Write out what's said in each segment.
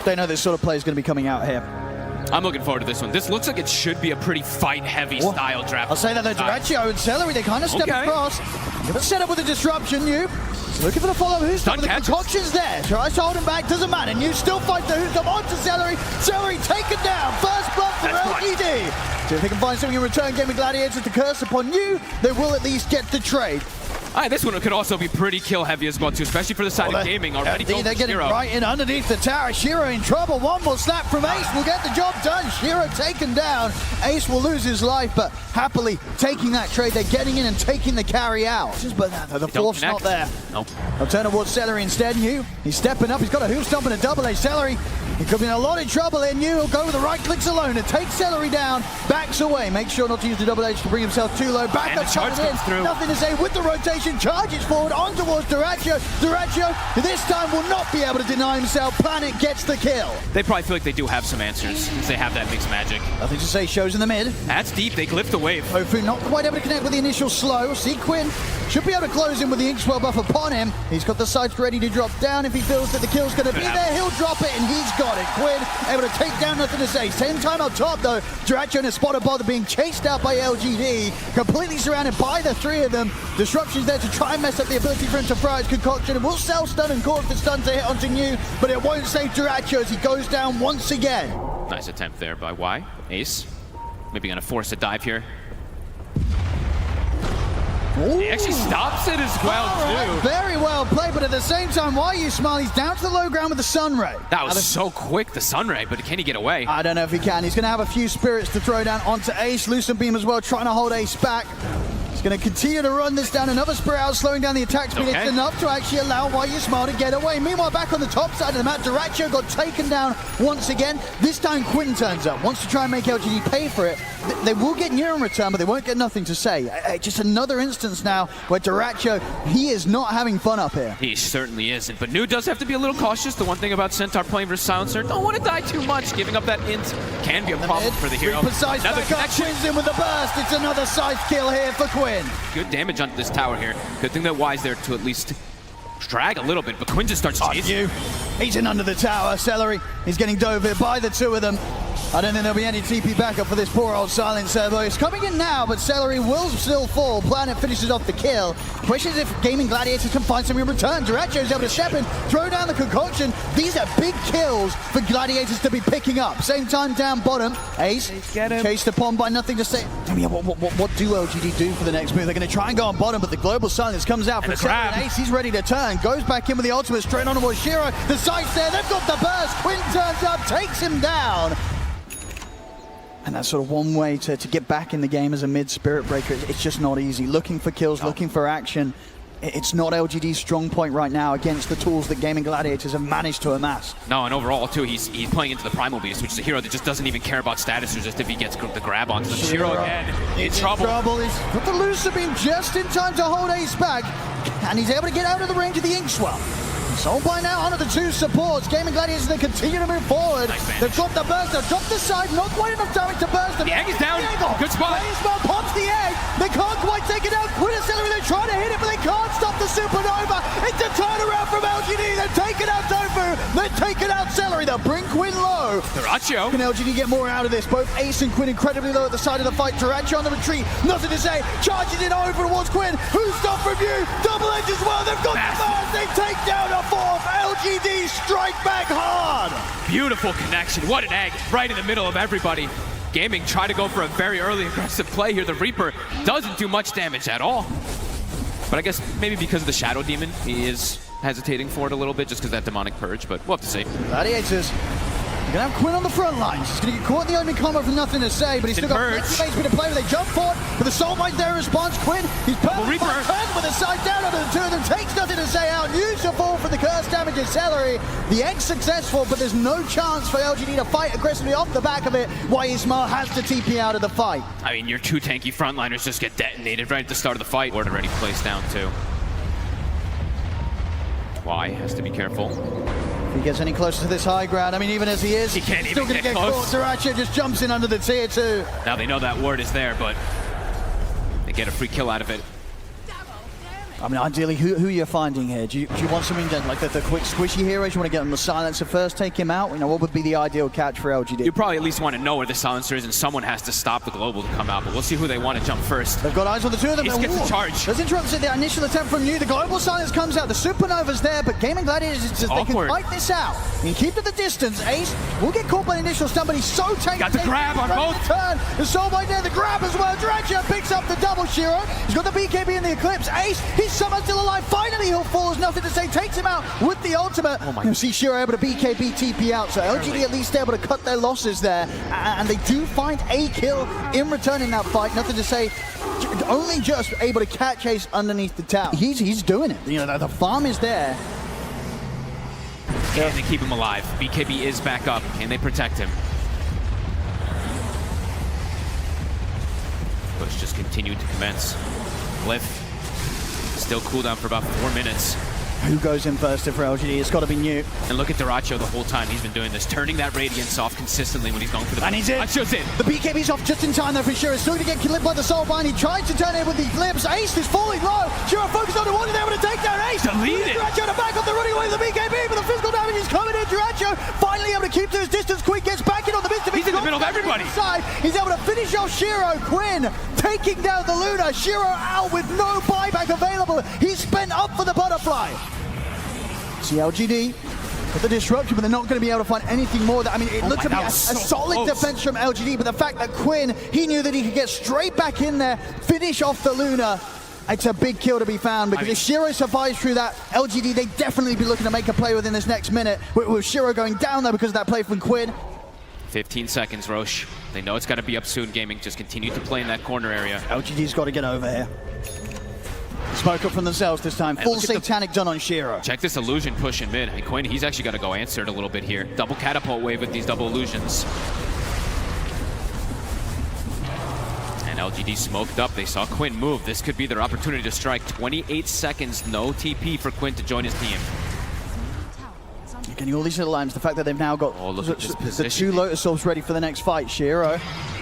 they know this sort of play is going to be coming out here. I'm looking forward to this one. This looks like it should be a pretty fight-heavy style draft. I'll say that though, Diraccio and Celery, they kind of step across. Give a setup with a disruption, you. Looking for the follow who's stop, but the concoction's there. Tries to hold him back, doesn't matter. You still fight the who's up onto Celery. Celery taken down. First blood for LGD. So if they can find something in return, Gaming Gladiators to curse upon you, they will at least get the trade. This one could also be pretty kill heavy as well too, especially for the side of Gaming already. They're getting right in underneath the tower. Shiro in trouble. One more slap from Ace will get the job done. Shiro taken down. Ace will lose his life, but happily taking that trade. They're getting in and taking the carry out. But the fourth's not there. Nope. They'll turn towards Celery instead. New, he's stepping up. He's got a hoof stomp and a double A. Celery, he could be in a lot of trouble here. New will go with the right clicks alone and take Celery down. Backs away. Make sure not to use the double H to bring himself too low. Back up coming in. Nothing to say with the rotation. Charges forward on towards Diraccio. Diraccio this time will not be able to deny himself. Planet gets the kill. They probably feel like they do have some answers since they have that mixed magic. Nothing to say. Shows in the mid. That's deep. They glyphed the wave. Ofu not quite able to connect with the initial slow. See Quinn should be able to close in with the Inkswell buff upon him. He's got the sights ready to drop down. If he feels that the kill's going to be there, he'll drop it, and he's got it. Quinn able to take down, nothing to say. Same time on top though. Diraccio and his spotter bother being chased out by LGD. Completely surrounded by the three of them. Disruption's there to try and mess up the ability for him to fry his concoction. It will self-stun and cause the stun to hit onto New, but it won't save Diraccio as he goes down once again. Nice attempt there by Y. Ace. Maybe gonna force a dive here. Ooh. He actually stops it as well, too. Very well played, but at the same time, why are you smile? He's down to the low ground with the Sunray. That was so quick, the Sunray, but can he get away? I don't know if he can. He's going to have a few spirits to throw down onto Ace. Lucent Beam as well, trying to hold Ace back. He's going to continue to run this down. Another spirit out, slowing down the attack speed. It's enough to actually allow Why You Smile to get away. Meanwhile, back on the top side of the map, Diraccio got taken down once again. This time, Quinn turns up, wants to try and make LGD pay for it. They will get near in return, but they won't get nothing to say. Just another instance now where Diraccio, he is not having fun up here. He certainly isn't, but New does have to be a little cautious. The one thing about Centaur playing versus Silencer, don't want to die too much. Giving up that int can be a problem for the hero. Another connection. Quinn's in with the burst. It's another scythe kill here for Quinn. Good damage onto this tower here. Good thing that Y's there to at least drag a little bit, but Quinn just starts chasing. He's in under the tower. Celery, he's getting dove here by the two of them. I don't think there'll be any TP backup for this poor old Silencer. He's coming in now, but Celery will still fall. Planet finishes off the kill. Question is if Gaming Gladiators can find something in return. Diraccio is able to step in, throw down the concoction. These are big kills for Gladiators to be picking up. Same time down bottom. Ace chased upon by nothing to say. I mean, what do LGD do for the next move? They're going to try and go on bottom, but the global silence comes out from Celery and Ace. He's ready to turn. Goes back in with the ultimate straight on towards Shiro. The sight's there. They've got the burst. Quinn turns up, takes him down. And that's sort of one way to get back in the game as a mid-spirit breaker. It's just not easy. Looking for kills, looking for action. It's not LGD's strong point right now against the tools that Gaming Gladiators have managed to amass. No, and overall, too, he's playing into the Primal Beast, which is a hero that just doesn't even care about status or just if he gets the grab onto the Shiro again. In trouble. He's put the Lucent Beam just in time to hold Ace back, and he's able to get out of the range of the Inkswell. Sold by now onto the two supports. Gaming Gladiators, they continue to move forward. They've got the burst, they've dropped the side, not quite enough damage to burst. The egg is down. Good spot. Baseball pops the egg. They can't quite take it out. Quinn and Celery, they're trying to hit it, but they can't stop the supernova. It's a turnaround from LGD. They're taking out Tofu. They're taking out Celery. They'll bring Quinn low. Diraccio. Can LGD get more out of this? Both Ace and Quinn incredibly low at the side of the fight. Diraccio on the retreat. Nothing to say. Charges it over towards Quinn. Who's stopped from you? Double edge as well. They've got the burst. They take down a fourth. LGD strike back hard. Beautiful connection. What an egg. Right in the middle of everybody. Gaming try to go for a very early aggressive play here. The Reaper doesn't do much damage at all. But I guess maybe because of the Shadow Demon, he is hesitating for it a little bit just because that Demonic Purge, but we'll have to see. Gladiators. You're going to have Quinn on the front lines. He's going to get caught in the opening combo for nothing to say, but he's still got plenty of space to play with. They jump forward, but the Soul Mine there responds. Quinn, he's perfectly turns with a side down onto the two of them, takes nothing to say out. Huge to fall for the curse damage of Celery. The X successful, but there's no chance for LGD to fight aggressively off the back of it, while Ismail has to TP out of the fight. I mean, your two tanky frontliners just get detonated right at the start of the fight. Ward already placed down too. Y has to be careful. If he gets any closer to this high ground, I mean, even as he is, he can't still even going to get close. caught. Diraccio just jumps in under the tier 2. Now they know that ward is there, but they get a free kill out of it. I mean, ideally, who are you finding here? Do you want something that, like the quick squishy heroes? You want to get on the silencer first, take him out? You know, what would be the ideal catch for LGD? You probably at least want to know where the silencer is, and someone has to stop the global to come out, but we'll see who they want to jump first. They've got eyes on the two of them. Ace gets the charge. There's interrupts at the initial attempt from you. The global silence comes out. The supernova's there, but Gaming Gladiators, they can fight this out. You can keep to the distance. Ace will get caught by an initial stun, but he's so tanky. Got the grab on both. Turn. The Soulbind there, the grab as well. Dratcha picks up the double Shiro. He's got the BKB in the Eclipse. Ace, he's somehow still alive. Finally, he'll fall. There's nothing to say. Takes him out with the ultimate. Oh my! You see Shiro able to BKB TP out. So LGD at least able to cut their losses there. And they do find a kill in return in that fight. Nothing to say. Only just able to catch Ace underneath the tower. He's doing it. You know, the farm is there. Can they keep him alive? BKB is back up. Can they protect him? Push just continued to commence. Glyph still cooldown for about 4 minutes. Who goes in first for LGD? It's got to be New. And look at Duracho the whole time he's been doing this, turning that Radiance off consistently when he's going for the... And he's in. Duracho's in. The BKB's off just in time though for Shiro. Still going to get clipped by the Soulbind. He tried to turn it with the Eclipse. Ace is falling low. Shiro focused on the one and able to take down Ace. Delete it. Duracho to back up the running away with the BKB, but the physical damage is coming in. Duracho finally able to keep to his distance. Quinn gets back in on the midst of it. He's in the middle of everybody. He's able to finish off Shiro. Quinn taking down the Luna. Shiro out with no buyback available. He's spent up for the butterfly. See LGD with the disruption, but they're not going to be able to find anything more. I mean, it looked to be a solid defense from LGD, but the fact that Quinn, he knew that he could get straight back in there, finish off the Luna. It's a big kill to be found, because if Shiro survives through that, LGD, they definitely be looking to make a play within this next minute, with Shiro going down there because of that play from Quinn. 15 seconds, Roche. They know it's got to be up soon. Gaming just continue to play in that corner area. LGD's got to get over here. Smoke up from themselves this time. Full satanic done on Shiro. Check this illusion push in mid. And Quinn, he's actually got to go answer it a little bit here. Double catapult wave with these double illusions. And LGD smoked up. They saw Quinn move. This could be their opportunity to strike. 28 seconds, no TP for Quinn to join his team. You're getting all these little lines. The fact that they've now got the 2 Lotus Orbs ready for the next fight. Shiro.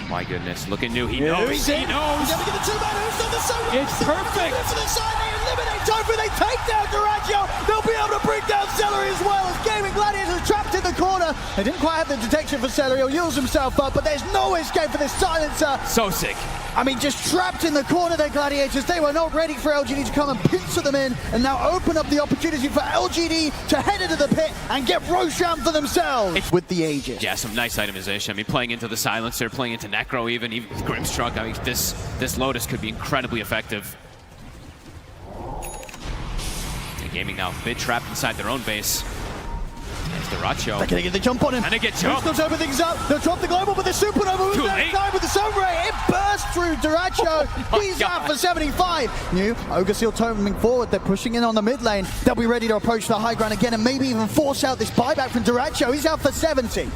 My goodness, look at New. He knows. He knows. He's able to get the 2-man hoost on the side. It's perfect. For the side, they eliminate Tofu. They take down Duracho. They'll be able to bring down Celery as well, as Gaming Gladiators are trapped in the corner. They didn't quite have the detection for Celery. He'll use himself up, but there's no escape for this silencer. So sick. I mean, just trapped in the corner there, Gladiators. They were not ready for LGD to come and pincer them in, and now open up the opportunity for LGD to head into the pit and get Roshan for themselves with the Aegis. Yeah, some nice itemization. I mean, playing into the silencer, playing into Necro, even Grimstruck. I mean, this Lotus could be incredibly effective. And Gaming now a bit trapped inside their own base. It's Duracho. They're gonna get the jump on him. And they get jumped. Who's open things up. They'll drop the global, but the Supernova who's there in time with the Sun Ray. It bursts through Duracho. He's out for 75. New Ogre Seal toteming forward. They're pushing in on the mid lane. They'll be ready to approach the high ground again and maybe even force out this buyback from Duracho. He's out for 70.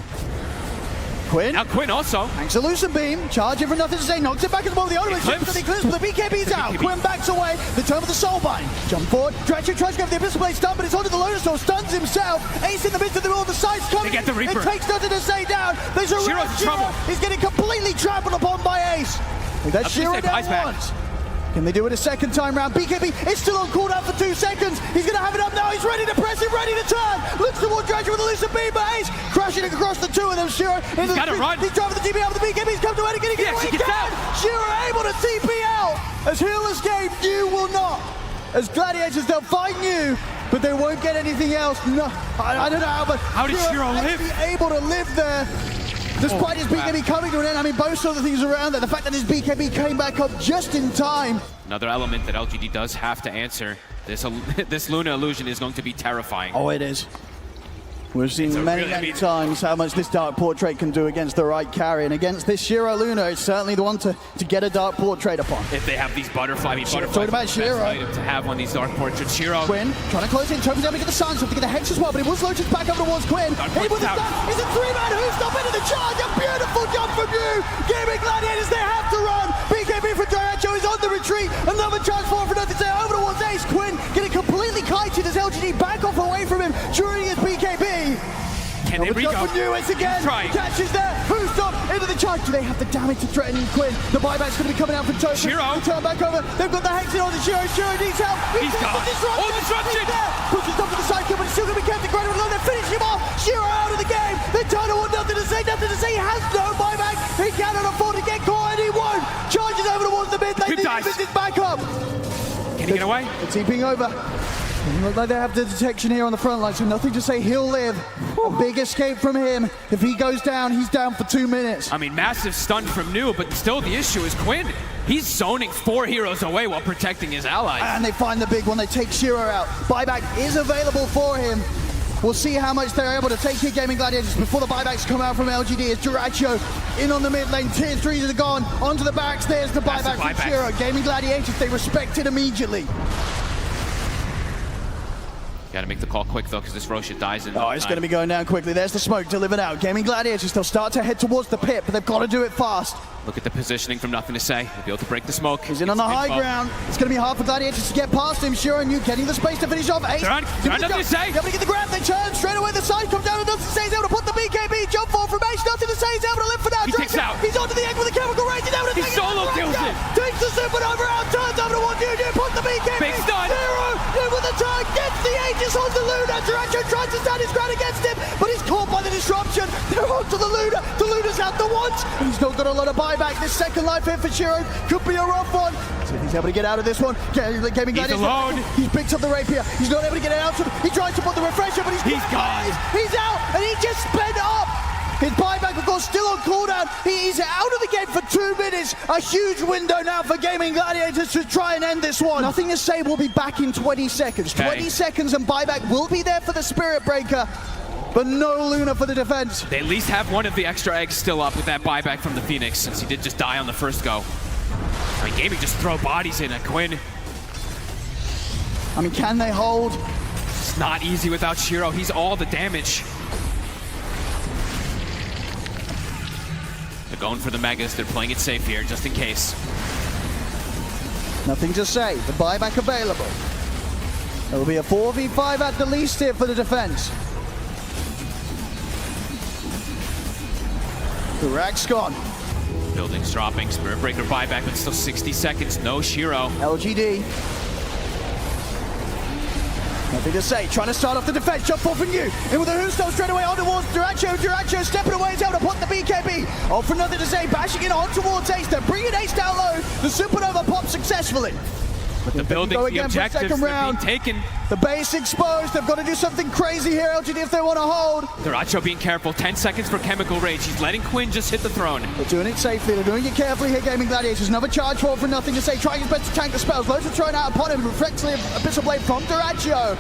Quinn. Now Quinn also. Thanks to Lucent Beam. Charging for nothing to say. Knocks it back as well. The Eclipse, but the BKB's out. Quinn backs away. The turn with the Soulbind. Jump forward. Duracho tries to go for the Abyssal Blade stun, but it's onto the Lotus Orb. Stuns himself. Ace in the midst of the middle. The side's coming. They get the Reaper. It takes nothing to say down. There's a Shiro's in trouble. He's getting completely trampled upon by Ace. That's Shiro down once. Can they do it a second time round? BKB is still on cooldown for 2 seconds. He's going to have it up now. He's ready to press it, ready to turn. Looks towards Dratcha with a Lucent Beam, but Ace crashing across the 2 of them. Shiro. He's got to run. He's driving the TP out with the BKB. He's come to it again. Yes, he gets out. Shiro able to TP out. As Healer's game, you will not. As Gladiators, they'll find you, but they won't get anything else. No, I don't know how, but how did Shiro live? Able to live there. Despite his BKB coming to an end, I mean, both of the things around there. The fact that his BKB came back up just in time. Another element that LGD does have to answer. This Luna illusion is going to be terrifying. Oh, it is. We've seen many times how much this Dark Portrait can do against the right carry, and against this Shiro Luna, it's certainly the one to get a Dark Portrait upon. If they have these butterfly, talking about Shiro. Item to have on these Dark Portraits. Shiro. Quinn trying to close in, trying to get the Silence, to get the Hex as well, but it was Lotus back up towards Quinn. Hit with the stun, it's a 3-man who's up into the charge, a beautiful jump from you. Gaming Gladiators, they have to run. BKB for Duracho is on the retreat, another transform for nothing, over towards Ace. Quinn getting completely kited as LGD back off away from him during his BKB. Can they re-go? It's again. Trying. Catches there. Who's up into the charge? Do they have the damage to threaten Quinn? The buyback's going to be coming out from Token. Shiro. Turn back over. They've got the Hexen on the Shiro. Shiro needs help. He's gone. Oh, disruption. Pushes up to the side kill, but it's still going to be kept in great alone. They finish him off. Shiro out of the game. The title want nothing to say. Nothing to say. He has no buyback. He cannot afford to get caught, and he won't. Charges over towards the mid lane. He's back up. Can he get away? The TPing over. Doesn't look like they have the detection here on the front line, so nothing to say. He'll live. A big escape from him. If he goes down, he's down for 2 minutes. I mean, massive stun from New, but still the issue is Quinn. He's zoning 4 heroes away while protecting his allies. And they find the big one. They take Shiro out. Buyback is available for him. We'll see how much they're able to take here, Gaming Gladiators, before the buybacks come out from LGD. It's Duracho in on the mid lane. Tier 3s are gone. Onto the backs. There's the buyback from Shiro. Gaming Gladiators, they respect it immediately. Gotta make the call quick though, because this Roshan dies in. Oh, it's going to be going down quickly. There's the smoke delivered out. Gaming Gladiators, they'll start to head towards the pit, but they've got to do it fast. Look at the positioning from Nothing to Say. They'll be able to break the smoke. He's in on the high ground. It's going to be hard for Gladiators to get past him. Shiro and you getting the space to finish off. Ace. They're on Nothing to Say. Able to get the grab. They turn straight away. The side comes down and Nothing to Say is able to put the BKB jump forward from Ace. Nothing to Say is able to live for now. He takes out. He's onto the egg with the chemical range. He's able to take it. Solo kills it. Takes the supernova out. Turns over to one dude. Put the BKB. Big stun. Zero. In with the turn. Gets the Aegis on the Luna. Duracho tries to stand his ground against him, but he's caught by the disruption. They're onto the Luna. The Luna's out the once. And he's not got a lot of buyback. This second life hit for Shiro could be a rough one. So if he's able to get out of this one, Gaming He's alone. He's picked up the rapier. He's not able to get it out. He tries to put the refresher, but he's gone. He's out, and he just sped up. His buyback, of course, still on cooldown. He's out of the game for 2 minutes. A huge window now for Gaming Gladiators to try and end this one. Nothing to Say will be back in 20 seconds. Okay. 20 seconds and buyback will be there for the Spirit Breaker, but no Luna for the defense. They at least have one of the extra eggs still up with that buyback from the Phoenix, since he did just die on the first go. I mean, Gaming just throw bodies in at Quinn. I mean, can they hold? It's not easy without Shiro. He's all the damage. They're going for the Megas. They're playing it safe here, just in case. Nothing to Say. The buyback available. There will be a 4v5 at the least here for the defense. The rack's gone. Buildings dropping. Spirit Breaker buyback, but still 60 seconds. No Shiro. LGD. Nothing to Say. Trying to start off the defense. Jump forward from you. In with the Whosto straight away on towards Duracho. Duracho stepping away. He's able to put the BKB. Oh, for Nothing to Say. Bashing it on towards Ace. They're bringing Ace down low. The Supernova pops successfully. But the building, the objectives are being taken. The base exposed. They've got to do something crazy here, LGD, if they want to hold. Duracho being careful. 10 seconds for Chemical Rage. He's letting Quinn just hit the throne. They're doing it safely. They're doing it carefully here, Gaming Gladiators. Another charge forward for Nothing to Say. Trying his best to tank the spells. Loads are thrown out upon him. Reflexively Abyssal Blade from Duracho.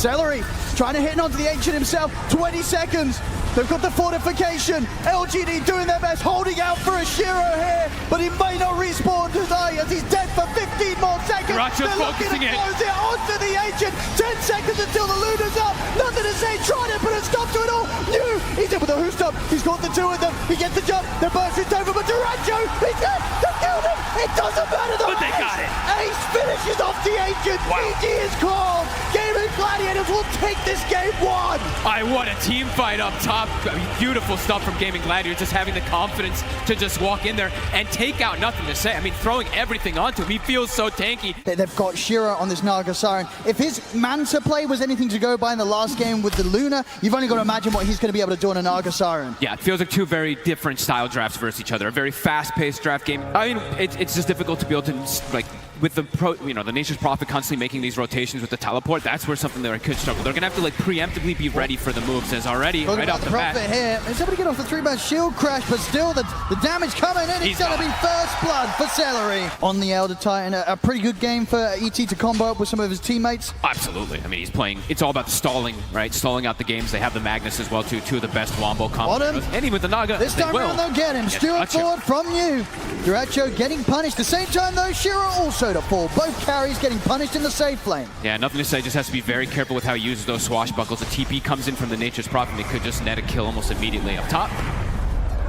Celery trying to hit onto the Ancient himself. 20 seconds. They've got the fortification. LGD doing their best, holding out for a Shiro here, but he may not respawn tonight as he's dead for 15 more seconds. Duracho's focusing it. Close it onto the Ancient. 10 seconds until the Luna's up. Nothing to Say, trying to put a stop to it all. New, he's in with the Who Stop. He's got the two of them. He gets the jump. The burst is over, but Duracho, he's dead. They killed him. It doesn't matter though. But they got it. Ace finishes off the Ancient. Wow. GG is called. Gaming Gladiators will take this game 1. What a team fight up top. I mean, beautiful stuff from Gaming Gladiators, just having the confidence to just walk in there and take out Nothing to Say. I mean, throwing everything onto him. He feels so tanky. They've got Shiro on this Naga Siren. If his Manta play was anything to go by in the last game with the Luna, you've only got to imagine what he's going to be able to do on a Naga Siren. Yeah, it feels like two very different style drafts versus each other. A very fast-paced draft game. I mean, it's just difficult to be able to, like, with the the Nature's Prophet constantly making these rotations with the teleport, that's where something there could struggle. They're gonna have to like preemptively be ready for the moves, as already right off the bat. Here. He's able to get off the 3-man shield crash, but still the damage coming in. It's gonna be first blood for Celery on the Elder Titan. A pretty good game for ET to combo up with some of his teammates. Absolutely. I mean, he's playing. It's all about the stalling, right? Stalling out the games. They have the Magnus as well too. Two of the best wombo combos. And even with the Naga, this time around they'll get him. Stuart forward from you. Duracho getting punished. The same time though, Shiro also to fall. Both carries getting punished in the safe lane. Yeah, Nothing to Say. Just has to be very careful with how he uses those swashbuckles. The TP comes in from the Nature's Prophet, and they could just net a kill almost immediately up top.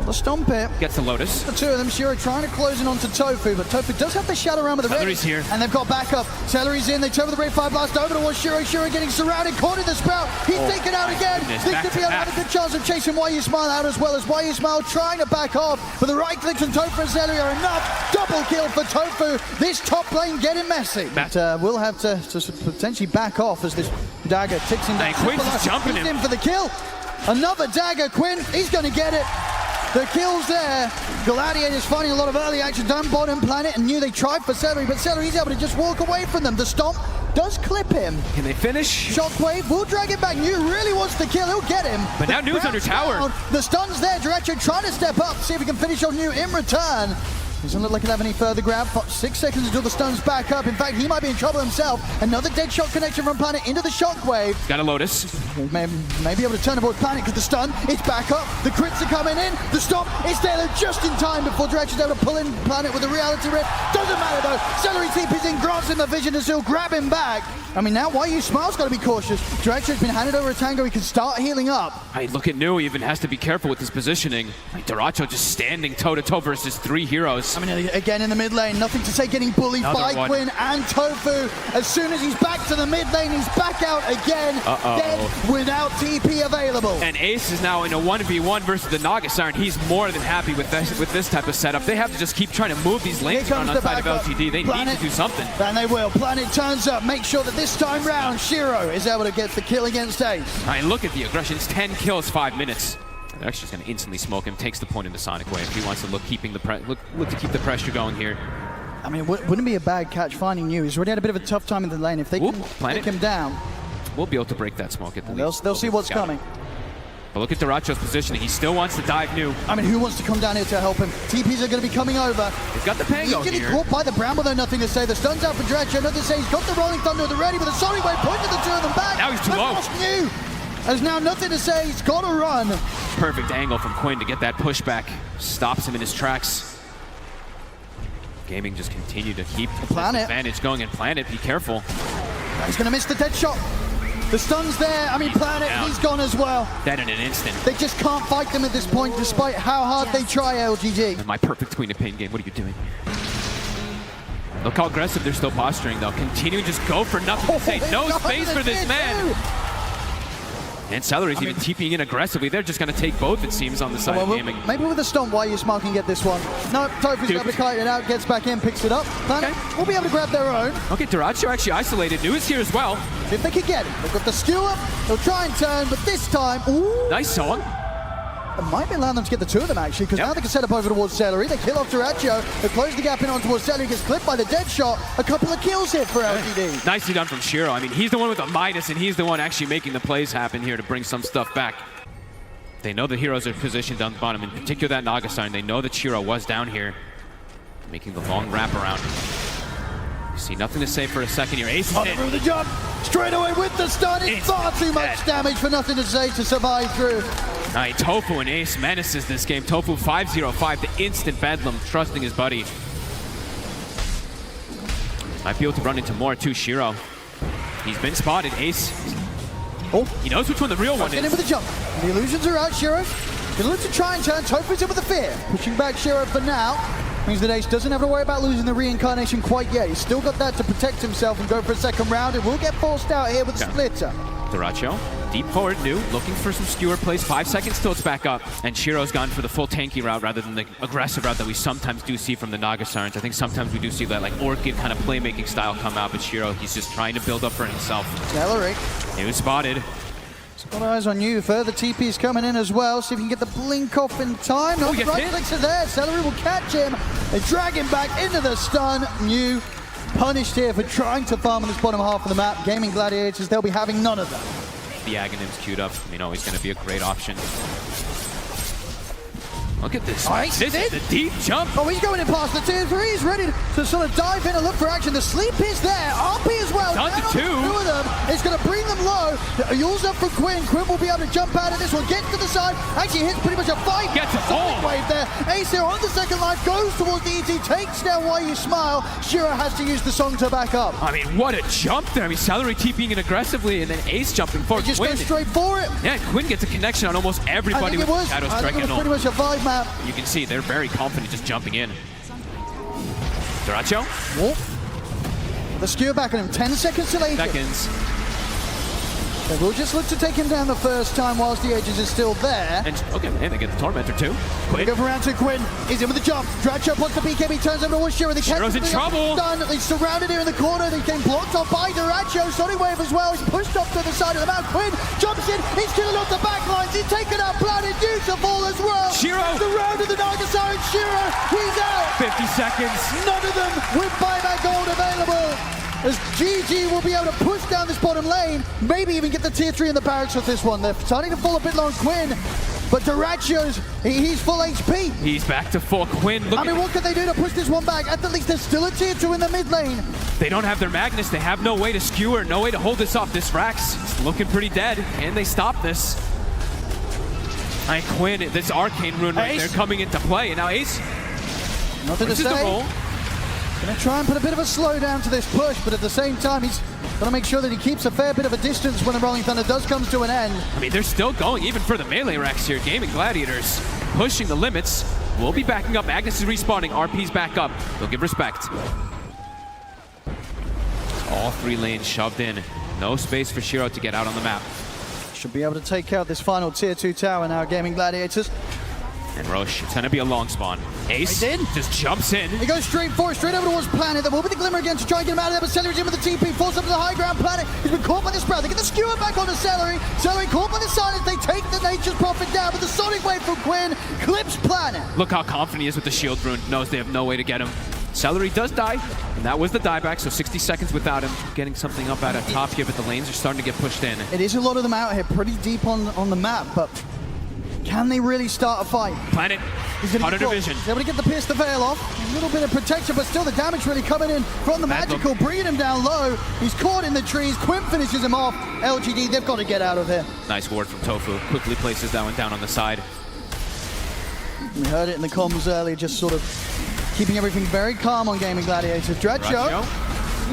The stomp here. Gets the Lotus. The two of them, Shiro trying to close in onto Tofu, but Tofu does have the shadow around with the Celery's here. And they've got backup. Celery's in, they turn with the Great Fire Blast over towards Shiro. Shiro getting surrounded, caught in the sprout. He's taken out again. Goodness, This could be able to have a good chance of chasing Why You Smile out as well as Why You Smile trying to back off. But the right clicks on Tofu and Celery are enough. Double kill for Tofu. This top lane getting messy. But we'll have to potentially back off as this dagger ticks him down. And Quinn's just jumping He's him. in for the kill. Another dagger, Quinn. He's going to get it. The kill's there. Gladiators finding a lot of early action down bottom planet and knew they tried for Celery, but Celery's able to just walk away from them. The stomp does clip him. Can they finish? Shockwave will drag it back. New really wants to kill. He'll get him. But now New's under tower. Down. The stun's there. Direction trying to step up, see if he can finish on New in return. Doesn't look like he'll have any further grab. 6 seconds until the stun's back up. In fact, he might be in trouble himself. Another dead shot connection from Planet into the Shockwave. Got a Lotus. May be able to turn avoid Planet because the stun is back up. The crits are coming in. The stop is there though, just in time before Direction's able to pull in Planet with a reality rip. Doesn't matter though. Celery TP's in, grants him the vision and still grab him back. I mean, now Why You Smile's got to be cautious. Direction's been handed over a Tango. He can start healing up. Hey, look at New. He even has to be careful with his positioning. Like, Daracho just standing toe-to-toe versus 3 heroes. I mean, again in the mid lane, nothing to say, getting bullied by Quinn and Tofu. As soon as he's back to the mid lane, he's back out again. Dead without TP available. And Ace is now in a 1v1 versus the Naga Siren. He's more than happy with this type of setup. They have to just keep trying to move these lanes around outside of LTD. They need to do something. And they will. Planet turns up, make sure that this time round, Shiro is able to get the kill against Ace. All right, look at the aggression. It's 10 kills, 5 minutes. They're actually just going to instantly smoke him. Takes the point in the Sonic Wave. He wants to look to keep the pressure going here. I mean, it wouldn't be a bad catch finding New. He's already had a bit of a tough time in the lane. If they can take him down, we'll be able to break that smoke at the least. They'll see what's coming. But look at Daracho's positioning. He still wants to dive New. I mean, who wants to come down here to help him? TPs are going to be coming over. He's got the Pango He's getting here. caught by the Bramble, though, nothing to say. The stun's out for Dredger. Nothing to say. He's got the Rolling Thunder at the ready, but the Sonic Wave pointed the two of them back. Now he's too low. New has now nothing to say. He's got to run. Perfect angle from Quinn to get that pushback. Stops him in his tracks. Gaming just continue to keep the advantage going, and Planet, be careful. He's going to miss the dead shot. The stun's there. I mean, Planet, he's gone as well. Dead in an instant. They just can't fight them at this point, despite how hard they try, LGG. And my perfect Queen of Pain game, what are you doing? Look how aggressive they're still posturing, though. Continuing just go for nothing. Say no space for this man. And Celery's even TPing in aggressively. They're just going to take both, it seems, on the side of Gaming. Maybe with a stomp, Why You Smile can get this one. No, Tofu's able to kite it out, gets back in, picks it up. Planet will be able to grab their own. Okay, Daracho actually isolated. New is here as well. If they can get it. They've got the skewer. They'll try and turn, but this time, ooh. Nice song. It might be allowing them to get the two of them, actually, because now they can set up over towards Celery. They kill off Daracho. They close the gap in on towards Celery. Gets clipped by the dead shot. A couple of kills here for LTD. Nicely done from Shiro. I mean, he's the one with the Midas, and he's the one actually making the plays happen here to bring some stuff back. They know the heroes are positioned on the bottom, in particular that Naga Siren. They know that Shiro was down here, making the long wraparound. You see nothing to say for a second here. Ace is in. Through the jump. Straight away with the stun. It's far too much damage for nothing to say to survive through. All right, Tofu and Ace menaces this game. Tofu 5-0-5, the instant bedlam, trusting his buddy. Might be able to run into more too, Shiro. He's been spotted. Ace, he knows which one the real one is. Get in with the jump. The illusions are out, Shiro. He'll look to try and turn. Tofu's in with the fear. Pushing back Shiro for now. Means that Ace doesn't have to worry about losing the reincarnation quite yet. He's still got that to protect himself and go for a second round. It will get forced out here with the splitter. Daracho, deep forward, New, looking for some skewer plays. 5 seconds till it's back up. And Shiro's gone for the full tanky route rather than the aggressive route that we sometimes do see from the Naga Sirens. I think sometimes we do see that like Orchid kind of playmaking style come out, but Shiro, he's just trying to build up for himself. Celery. New spotted. Got eyes on you. Further TP's coming in as well. See if he can get the blink off in time. No, the right clicks are there. Celery will catch him. They drag him back into the stun. New punished here for trying to farm on this bottom half of the map. Gaming Gladiators, they'll be having none of that. The Aghanims queued up. I mean, always going to be a great option. Look at this. This is the deep jump. Oh, he's going in past the tier 3. He's ready to sort of dive in and look for action. The sleep is there. RP as well. Down to 2. Two of them. It's going to bring them low. Yule's up for Quinn. Quinn will be able to jump out of this one. Get to the side. Actually hits pretty much a 5. Gets it all. Wave there. Ace here on the second life. Goes towards the ET. Takes down Why You Smile. Shiro has to use the song to back up. I mean, what a jump there. I mean, Celery TPing in aggressively and then Ace jumping forward. They just go straight for it. Yeah, Quinn gets a connection on almost everybody with Shadow Strike and all. Pretty much a 5-man map. You can see they're very confident just jumping in. Duracho? The skewer back on him, 10 seconds till Aegis. Seconds. They will just look to take him down the first time whilst the Aegis is still there. And okay, and they get the Tormentor too. They go for round 2, Quinn. He's in with the jump. Duracho wants the BKB, turns over towards Shiro. Shiro's in trouble. Done. They surrounded here in the corner. They came blocked off by Duracho. Sonic Wave as well. He's pushed off to the side of the map. Quinn jumps in. He's killing off the backlines. He's taken out Planet Beautiful as well. Shiro. Surrounded the Niger Siren. Shiro. He's out. 50 seconds. None of them with buyback gold available. As GG will be able to push down this bottom lane, maybe even get the tier 3 in the barracks with this one. They're starting to fall a bit low on Quinn, but Duracho's, he's full HP. He's back to full. Quinn, look. I mean, what can they do to push this one back? At the least, there's still a tier 2 in the mid lane. They don't have their Magnus. They have no way to skewer, no way to hold this off. This Rax is looking pretty dead. Can they stop this? Quinn, this Arcane Rune right there coming into play. And now Ace. Nothing to say. Gonna try and put a bit of a slowdown to this push, but at the same time, he's gonna make sure that he keeps a fair bit of a distance when the Rolling Thunder does come to an end. I mean, they're still going, even for the melee Rax here. Gaming Gladiators pushing the limits. We'll be backing up. Magnus is respawning. RP's back up. They'll give respect. All 3 lanes shoved in. No space for Shiro to get out on the map. Should be able to take out this final tier 2 tower now, Gaming Gladiators. And Roche, it's gonna be a long spawn. Ace just jumps in. He goes straight forward, straight over towards Planet. There will be the Glimmer again to try and get him out of there, but Celery's in with the TP, falls up to the high ground. Planet, he's been caught by the Sprout. They get the skewer back onto Celery. Celery caught by the silence. They take the Nature's Prophet down, but the Sonic Wave from Quinn clips Planet. Look how confident he is with the shield rune. Knows they have no way to get him. Celery does die, and that was the dieback, so 60 seconds without him. Getting something up out of top here, but the lanes are starting to get pushed in. It is a lot of them out here, pretty deep on the map, but can they really start a fight? Planet, Hunter Division. He's able to get the Pierce the Veil off. A little bit of protection, but still the damage really coming in from the Magical, bringing him down low. He's caught in the trees. Quinn finishes him off. LGD, they've got to get out of here. Nice ward from Tofu. Quickly places that one down on the side. We heard it in the comms earlier, just sort of keeping everything very calm on Gaming Gladiators. Duracho.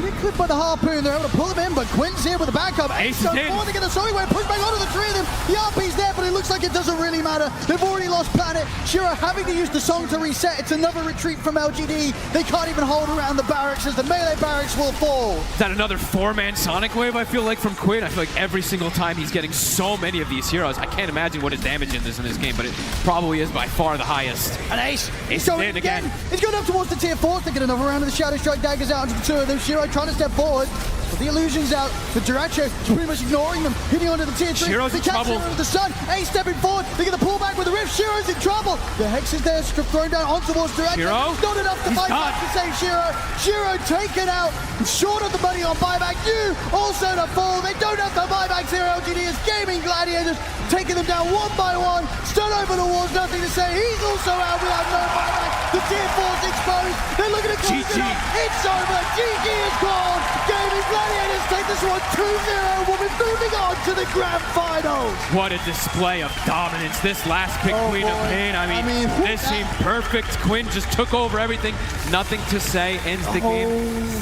Getting clipped by the harpoon, they're able to pull him in, but Quinn's here with a backup. Ace is in. They get a Sonic Wave, push back onto the 3 of them. The RP's there, but it looks like it doesn't really matter. They've already lost Planet. Shiro having to use the song to reset. It's another retreat from LGD. They can't even hold around the barracks as the melee barracks will fall. Is that another 4-man Sonic Wave, I feel like, from Quinn? I feel like every single time he's getting so many of these heroes. I can't imagine what his damage is in this game, but it probably is by far the highest. And Ace going in again. He's going up towards the tier 4s. They get another round of the Shadow Strike daggers out into the 2 of them. Shiro trying to step forward. But the illusion's out. But Duracho is pretty much ignoring them, hitting onto the tier 3. Shiro's in trouble. With the sun. Ace stepping forward. They get the pullback with the rift. Shiro's in trouble. The Hex is there, thrown down on towards Duracho. Shiro? Not enough to fight back to save Shiro. Shiro taken out. Short of the money on buyback. You also to fall. They don't have the buybacks here. LGD is Gaming Gladiators, taking them down one by one. Stun over the walls, nothing to say. He's also out without no buyback. The tier 4's exposed. They're looking to close it up. It's over. GG is gone. Gaming Gladiators take this one 2-0. We'll be moving on to the grand finals. What a display of dominance. This last pick, Queen of Pain. I mean this seemed perfect. Quinn just took over everything. Nothing to say. Ends the game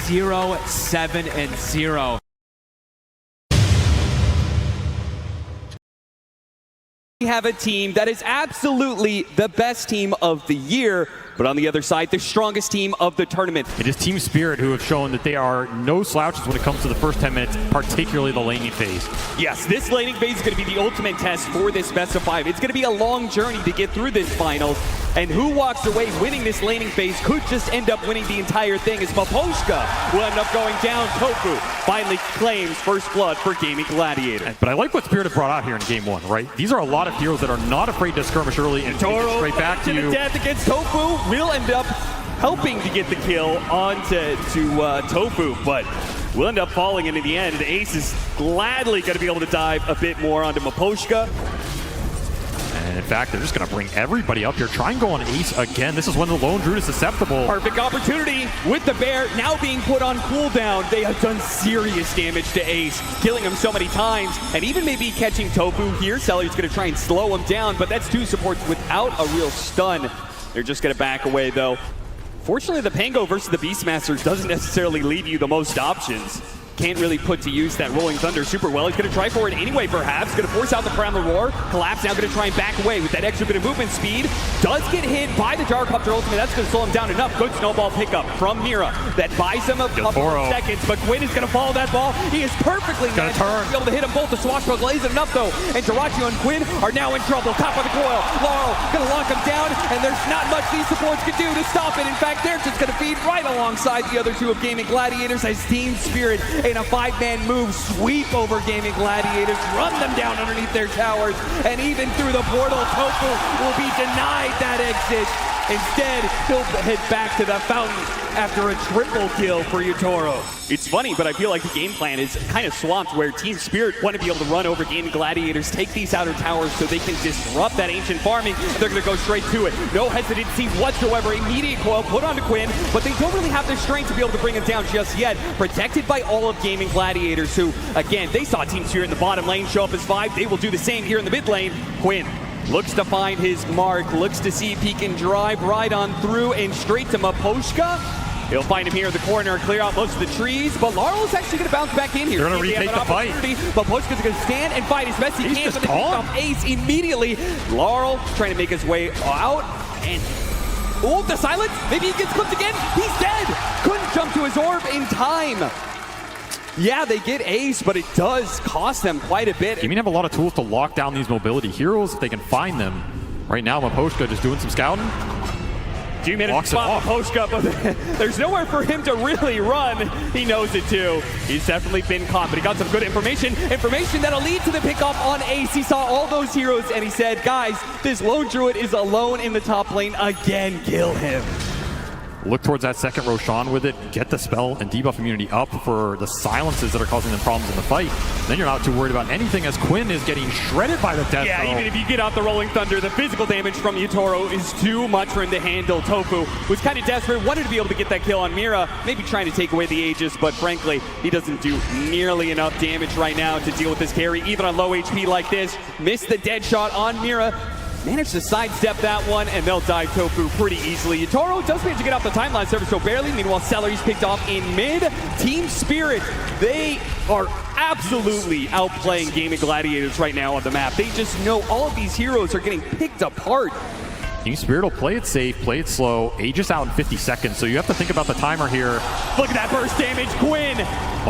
0-7-0. We have a team that is absolutely the best team of the year, but on the other side, the strongest team of the tournament. It is Team Spirit who have shown that they are no slouches when it comes to the first 10 minutes, particularly the laning phase. Yes, this laning phase is going to be the ultimate test for this best of 5. It's going to be a long journey to get through this finals, and who walks away winning this laning phase could just end up winning the entire thing, as Maposhka will end up going down. Tofu finally claims first blood for Gaming Gladiator. But I like what Spirit have brought out here in Game 1, right? These are a lot of heroes that are not afraid to skirmish early and take it straight back to you. Death against Tofu will end up helping to get the kill onto Tofu, but will end up falling into the end. And Ace is gladly going to be able to dive a bit more onto Maposhka. And in fact, they're just going to bring everybody up here. Try and go on Ace again. This is when the Lone Druid is susceptible. Perfect opportunity with the bear now being put on cooldown. They have done serious damage to Ace, killing him so many times, and even maybe catching Tofu here. Celery's going to try and slow him down, but that's 2 supports without a real stun. They're just going to back away, though. Fortunately, the Pango versus the Beastmasters doesn't necessarily leave you the most options. can't really put to use that Rolling Thunder super well. He's going to try for it anyway, perhaps. Going to force out the Primal Roar. Collapse now going to try and back away with that extra bit of movement speed. Does get hit by the Gyrocopter ultimate. That's going to slow him down enough. Good snowball pickup from Mira. That buys him a couple of seconds, but Quinn is going to follow that ball. He is perfectly gonna turn. be able to hit them both. The swashbuckle isn't enough, though. And Dyrachyo and Quinn are now in trouble. Top of the coil. Laurel going to lock him down, and there's not much these supports can do to stop it. In fact, they're just going to feed right alongside the other two of Gaming Gladiators as Team Spirit in a 5-man move sweep over Gaming Gladiators, run them down underneath their towers, and even through the portal, Tofu will be denied that exit. Instead, he'll head back to the fountain after a triple kill for Yutoro. It's funny, but I feel like the game plan is kind of swamped where Team Spirit want to be able to run over Gaming Gladiators, take these outer towers so they can disrupt that ancient farming. They're going to go straight to it. No hesitancy whatsoever. Immediate coil put onto Quinn, but they don't really have the strength to be able to bring him down just yet. Protected by all of Gaming Gladiators, who, again, they saw Team Spirit in the bottom lane show up as 5. They will do the same here in the mid lane. Quinn looks to find his mark, looks to see if he can drive right on through and straight to Maposhka. He'll find him here in the corner, clear out most of the trees, but Laurel is actually going to bounce back in here. They're going to retake the fight. Maposhka's going to stand and fight as best he can, but they pick off Ace immediately. Laurel trying to make his way out, and oh, the silence, maybe he gets clipped again. He's dead. Couldn't jump to his orb in time. Yeah, they get Ace, but it does cost them quite a bit. Gaming have a lot of tools to lock down these mobility heroes if they can find them. Right now, Maposhka just doing some scouting. 2 minutes to spot Maposhka, but there's nowhere for him to really run. He knows it too. He's definitely been caught, but he got some good information that'll lead to the pickoff on Ace. He saw all those heroes and he said, guys, this lone druid is alone in the top lane again. Kill him. Look towards that second Roshan with it, get the spell and debuff immunity up for the silences that are causing them problems in the fight. Then you're not too worried about anything as Quinn is getting shredded by the death. Yeah, even if you get out the Rolling Thunder, the physical damage from Yutoro is too much for him to handle. Tofu was kind of desperate, wanted to be able to get that kill on Mira, maybe trying to take away the Aegis, but frankly, he doesn't do nearly enough damage right now to deal with this carry, even on low HP like this. Missed the dead shot on Mira. Managed to sidestep that one, and they'll dive Tofu pretty easily. Yutoro does manage to get off the timeline server so barely. Meanwhile, Celery's picked off in mid. Team Spirit, they are absolutely outplaying Gaming Gladiators right now on the map. They just know all of these heroes are getting picked apart. Team Spirit will play it safe, play it slow. Aegis out in 50 seconds, so you have to think about the timer here. Look at that burst damage. Quinn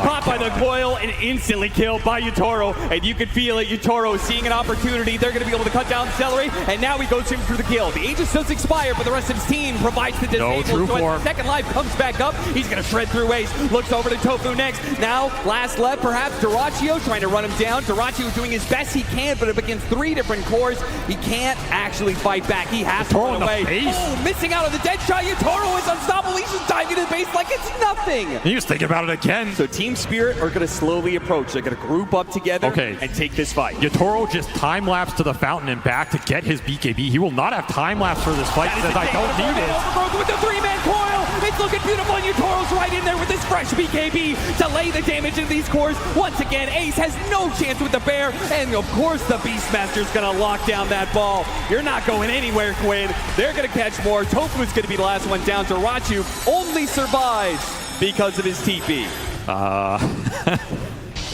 caught by the coil and instantly killed by Yutoro. And you can feel it. Yutoro is seeing an opportunity. They're going to be able to cut down Celery, and now he goes in for the kill. The Aegis does expire, but the rest of his team provides the disable. So as the second life comes back up, he's going to shred through Ace. Looks over to Tofu next. Now, last left, perhaps Dyrachyo trying to run him down. Dyrachyo doing his best he can, but up against 3 different cores, he can't actually fight back. He has to run away. Oh, missing out on the dead shot. Yutoro is unstoppable. He's just diving to the base like it's nothing. He was thinking about it again. So Team Spirit are going to slowly approach. They're going to group up together and take this fight. Yutoro just time-lapse to the fountain and back to get his BKB. He will not have time-lapse for this fight. He says, I don't need it. Overgrowth with the 3-man coil. It's looking beautiful, and Yutoro's right in there with his fresh BKB to lay the damage into these cores. Once again, Ace has no chance with the bear, and of course the Beastmaster's going to lock down that ball. You're not going anywhere, Quinn. They're going to catch more. Tofu's going to be the last one down. Dyrachyo only survives because of his TP.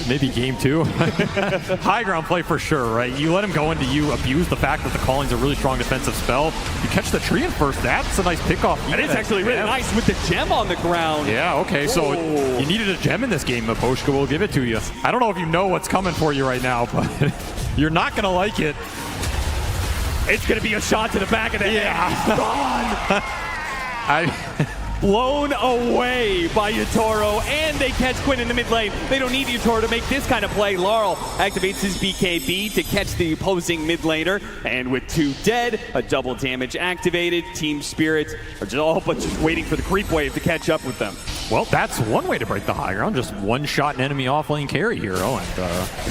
Maybe game 2. High ground play for sure, right? You let him go into you, abuse the fact that the calling's a really strong defensive spell. You catch the tree in first. That's a nice pickoff. That is actually really nice with the gem on the ground. Yeah, okay, so you needed a gem in this game. Maposhka will give it to you. I don't know if you know what's coming for you right now, but you're not going to like it. It's going to be a shot to the back of the head. Gone. Blown away by Yutoro, and they catch Quinn in the mid lane. They don't need Yutoro to make this kind of play. Laurel activates his BKB to catch the opposing mid laner, and with 2 dead, a double damage activated. Team Spirit are just all but just waiting for the creep wave to catch up with them. Well, that's one way to break the high ground. Just one-shot an enemy off-lane carry hero and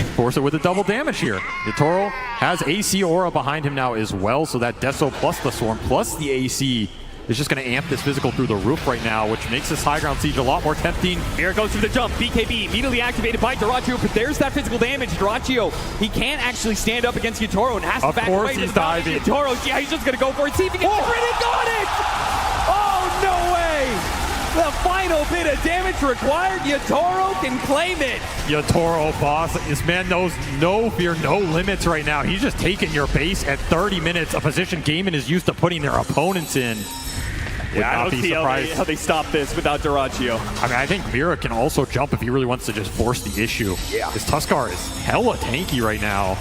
force it with a double damage here. Yutoro has AC aura behind him now as well, so that Deso plus the Swarm plus the AC is just going to amp this physical through the roof right now, which makes this high ground siege a lot more tempting. Here it goes to the jump. BKB immediately activated by Dyrachyo, but there's that physical damage. Dyrachyo, he can't actually stand up against Yutoro and has to back away. Of course he's diving. Yutoro, yeah, he's just going to go for it. See if he can get it. Got it! Oh, no way! The final bit of damage required. Yatoro can claim it. Yatoro, boss. This man knows no fear, no limits right now. He's just taking your base at 30 minutes, a position Gaimin is used to putting their opponents in. Yeah, I don't see how they stop this without Dyrachyo. I mean, I think Mira can also jump if he really wants to just force the issue. Yeah. This Tuskar is hella tanky right now.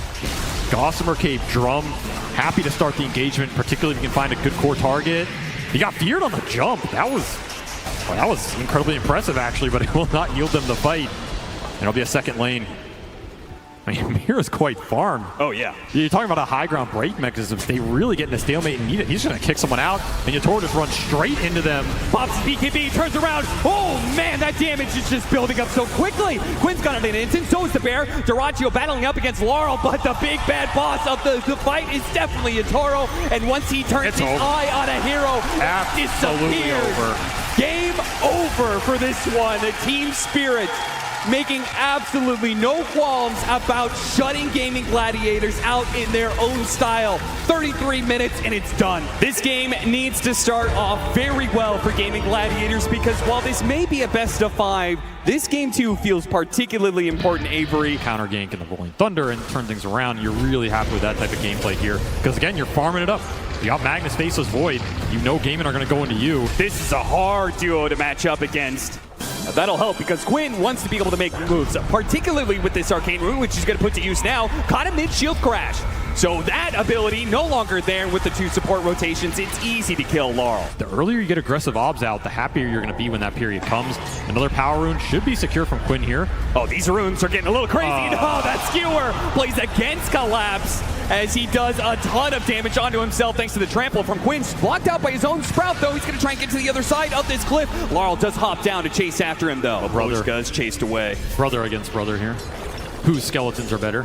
Gossamer Cape Drum, happy to start the engagement, particularly if you can find a good core target. He got feared on the jump. That was incredibly impressive, actually, but it will not yield them the fight. And it'll be a second lane. I mean, Mira's quite farmed. Oh, yeah. You're talking about a high ground break mechanism. If they really get in a stalemate and need it, he's going to kick someone out, and Yatoro just runs straight into them. Pops BKB, turns around. Oh, man, that damage is just building up so quickly. Quinn's got it in an instant, so is the Bear. Dyrachyo battling up against Laurel, but the big bad boss of the fight is definitely Yatoro, and once he turns his eye on a hero, absolutely over. Game over for this one. The team spirit making absolutely no qualms about shutting Gaming Gladiators out in their own style. 33 minutes and it's done. This game needs to start off very well for Gaming Gladiators, because while this may be a best of 5, this game too feels particularly important, Avery. Counter gank in the Rolling Thunder and turn things around. You're really happy with that type of gameplay here, because again, you're farming it up. You got Magnus Faceless Void. You know Gaimin are going to go into you. This is a hard duo to match up against. That'll help, because Quinn wants to be able to make moves, particularly with this Arcane Rune, which he's going to put to use now. Caught a mid-shield crash. So that ability no longer there with the 2 support rotations. It's easy to kill Laurel. The earlier you get aggressive obs out, the happier you're going to be when that period comes. Another power rune should be secure from Quinn here. Oh, these runes are getting a little crazy. No, that skewer plays against Collapse as he does a ton of damage onto himself thanks to the trample from Quinn. Blocked out by his own Sprout, though. He's going to try and get to the other side of this cliff. Laurel does hop down to chase after him, though. Brother is chased away. Brother against brother here. Whose skeletons are better?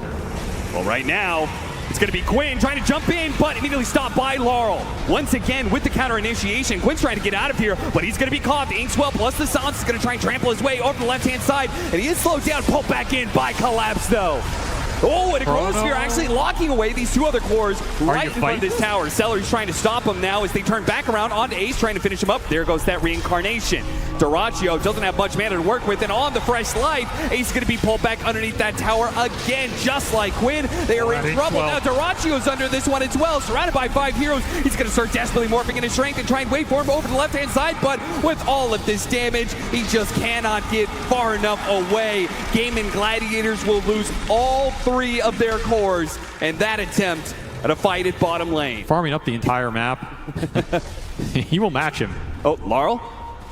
Well, right now, it's going to be Quinn trying to jump in, but immediately stopped by Laurel. Once again, with the counter initiation, Quinn's trying to get out of here, but he's going to be caught. The Inkswell plus the Silence is going to try and trample his way over the left-hand side, and he is slowed down, pulled back in by Collapse, though. Oh, and a Chronosphere actually locking away these 2 other cores right in front of this tower. Celery's trying to stop him now as they turn back around onto Ace, trying to finish him up. There goes that reincarnation. Dyrachyo doesn't have much mana to work with, and on the fresh life, Ace is going to be pulled back underneath that tower again, just like Quinn. They are in trouble. Now Dyrachyo's under this one as well, surrounded by 5 heroes. He's going to start desperately morphing into strength and try and wait for him over the left-hand side, but with all of this damage, he just cannot get far enough away. Gaming Gladiators will lose all 3 of their cores, and that attempt at a fight at bottom lane. Farming up the entire map. He will match him. Oh, Laurel?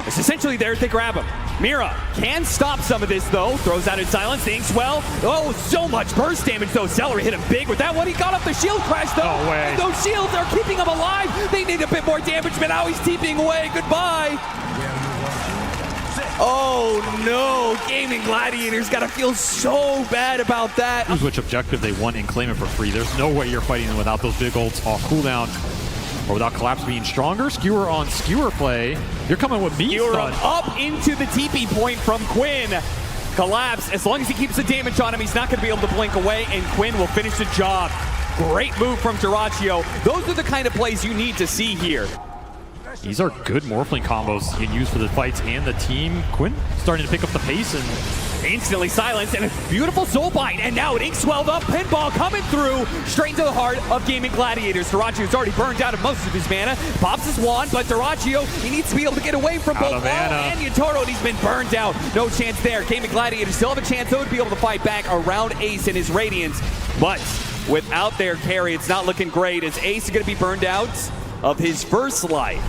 It's essentially there to grab him. Mira can stop some of this, though. Throws out in silence. The Inkswell. Oh, so much burst damage, though. Celery hit him big with that one. He got off the shield crash, though. No way. And those shields are keeping him alive. They need a bit more damage, but now he's TPing away. Goodbye. Oh, no. Gaming Gladiators got to feel so bad about that. Choose which objective they want and claim it for free. There's no way you're fighting them without those big ults off cooldown. Or without Collapse being stronger. Skewer on skewer play. You're coming with me, Skewer son. up into the TP point from Quinn. Collapse, as long as he keeps the damage on him, he's not going to be able to blink away, and Quinn will finish the job. Great move from Dyrachyo. Those are the kind of plays you need to see here. These are good Morphling combos you can use for the fights and the team. Quinn starting to pick up the pace and instantly silenced, and a beautiful soul bite, and now an Inkswelled up pinball coming through straight into the heart of Gaming Gladiators. Dyrachyo's already burned out of most of his mana, pops his wand, but Dyrachyo, he needs to be able to get away from both Laurel and Yatoro, and he's been burned out. No chance there. Gaming Gladiators still have a chance, though, to be able to fight back around Ace and his Radiance, but without their carry, it's not looking great, as Ace is going to be burned out of his first life.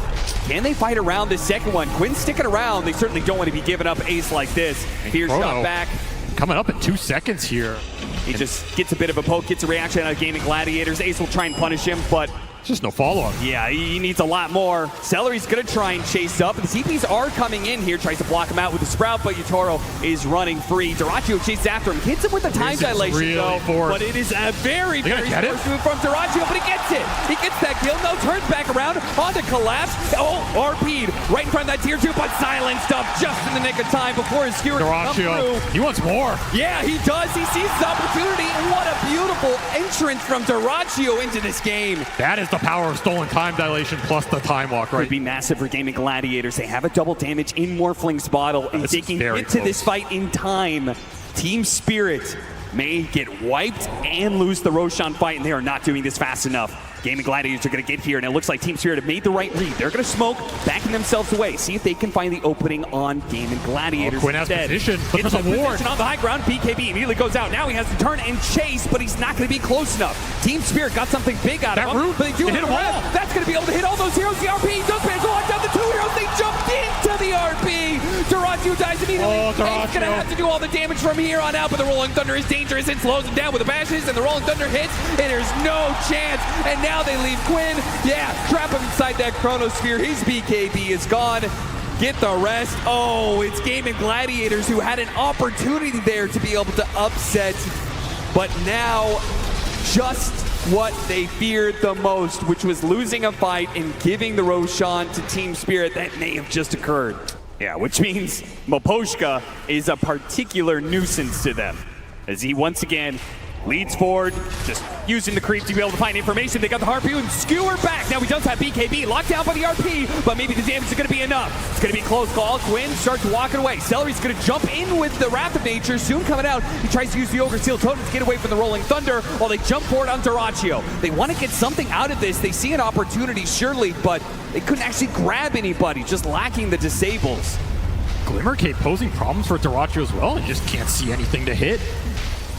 Can they fight around this second one? Quinn's sticking around. They certainly don't want to be giving up Ace like this. Here's shot back. Coming up in 2 seconds here. He just gets a bit of a poke, gets a reaction out of Gaming Gladiators. Ace will try and punish him, but just no follow-up. Yeah, he needs a lot more. Celery's going to try and chase up. The TPs are coming in here, tries to block him out with the Sprout, but Yatoro is running free. Dyrachyo chases after him, hits him with the time dilation, really though. Forced. But it is a very forced move from Dyrachyo, but he gets it. He gets that kill, no, turns back around onto Collapse. Oh, RP'd right in front of that tier 2, but silenced up just in the nick of time before his skewer can come through. He wants more. Yeah, he does. He sees his opportunity. What a beautiful entrance from Dyrachyo into this game. That is the the power of stolen time dilation plus the time walk, right? Would be massive for Gaming Gladiators. They have a double damage in Morphling's bottle. And if they can get to this fight in time, Team Spirit may get wiped and lose the Roshan fight, and they are not doing this fast enough. Gaming Gladiators are going to get here, and it looks like Team Spirit have made the right read. They're going to smoke, backing themselves away. See if they can find the opening on Gaming Gladiators. Quinn has position, but there's a ward. On the high ground, BKB immediately goes out. Now he has to turn and chase, but he's not going to be close enough. Team Spirit got something big out of him, but they do hit him all. That's going to be able to hit all those heroes. The RP does manage to lock down the 2 heroes. They jumped into the RP. Duracio dies immediately. He's going to have to do all the damage from here on out, but the Rolling Thunder is dangerous and slows him down with the bashes, and the Rolling Thunder hits, and there's no chance. And now they leave Quinn. Yeah, trap him inside that Chronosphere. His BKB is gone. Get the rest. Oh, it's Gaming Gladiators who had an opportunity there to be able to upset, but now just what they feared the most, which was losing a fight and giving the Roshan to Team Spirit. That may have just occurred. Yeah, which means Maposhka is a particular nuisance to them, as he once again leads forward, just using the creep to be able to find information. They got the Harpoon and skewer back. Now he does have BKB locked down by the RP, but maybe the damage is going to be enough. It's going to be a close call. Quinn starts walking away. Celery's going to jump in with the Wrath of Nature. Soon coming out, he tries to use the Ogre Steel Totem to get away from the Rolling Thunder while they jump forward on Duracio. They want to get something out of this. They see an opportunity, surely, but they couldn't actually grab anybody, just lacking the disables. Glimmercape posing problems for Duracio as well, and just can't see anything to hit.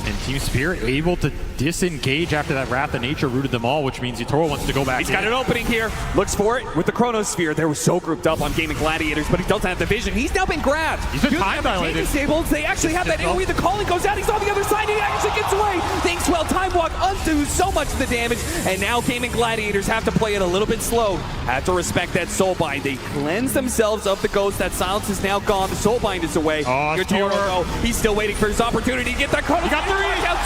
And Team Spirit able to disengage after that Wrath of Nature rooted them all, which means Yatoro wants to go back. He's got an opening here. Looks for it with the Chronosphere. They were so grouped up on Gaming Gladiators, but he doesn't have the vision. He's now been grabbed. He's been time dilated. Disabled. They actually have that AoE. The calling goes out. He's on the other side. He actually gets away. Thanks, well, time walk undoes so much of the damage. And now Gaming Gladiators have to play it a little bit slow. Have to respect that Soulbind. They cleanse themselves of the ghost. That silence is now gone. The Soulbind is away. Oh, Yatoro, though, he's still waiting for his opportunity to get that Chronosphere. He got 3. Out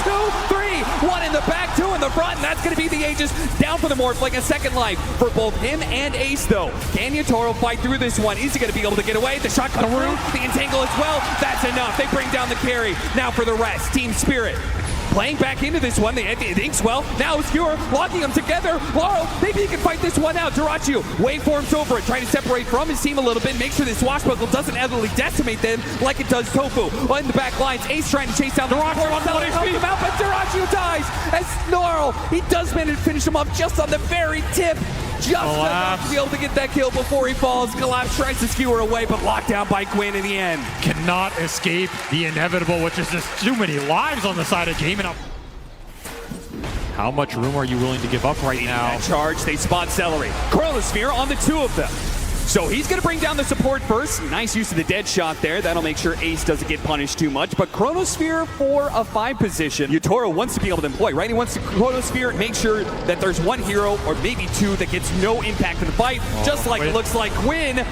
2, 3, 1 in the back, 2 in the front, and that's going to be the Aegis down for the Morphling. A second life for both him and Ace, though. Can Yatoro fight through this one? Is he going to be able to get away? The shot comes through, the entangle as well. That's enough. They bring down the carry. Now for the rest, Team Spirit playing back into this one. The Inkswell now Skewer locking them together. Laurel, maybe he can fight this one out. Duracio waveforms over it, trying to separate from his team a little bit, make sure this swashbuckle doesn't utterly decimate them like it does Tofu. In the back lines, Ace trying to chase down the Duracio help him out, but Duracio dies as Laurel, he does manage to finish him up just on the very tip. Just enough to be able to get that kill before he falls. Collapse tries to skewer away, but locked down by Quinn in the end. Cannot escape the inevitable, which is just too many lives on the side of Gaming. How much room are you willing to give up right now? That charge, they spot Celery. Chronosphere on the 2 of them. So he's going to bring down the support first. Nice use of the dead shot there. That'll make sure Ace doesn't get punished too much. But Chronosphere for a 5 position. Yatoro wants to be able to employ, right? He wants to Chronosphere, make sure that there's 1 hero or maybe 2 that gets no impact in the fight. Just like it looks like Quinn.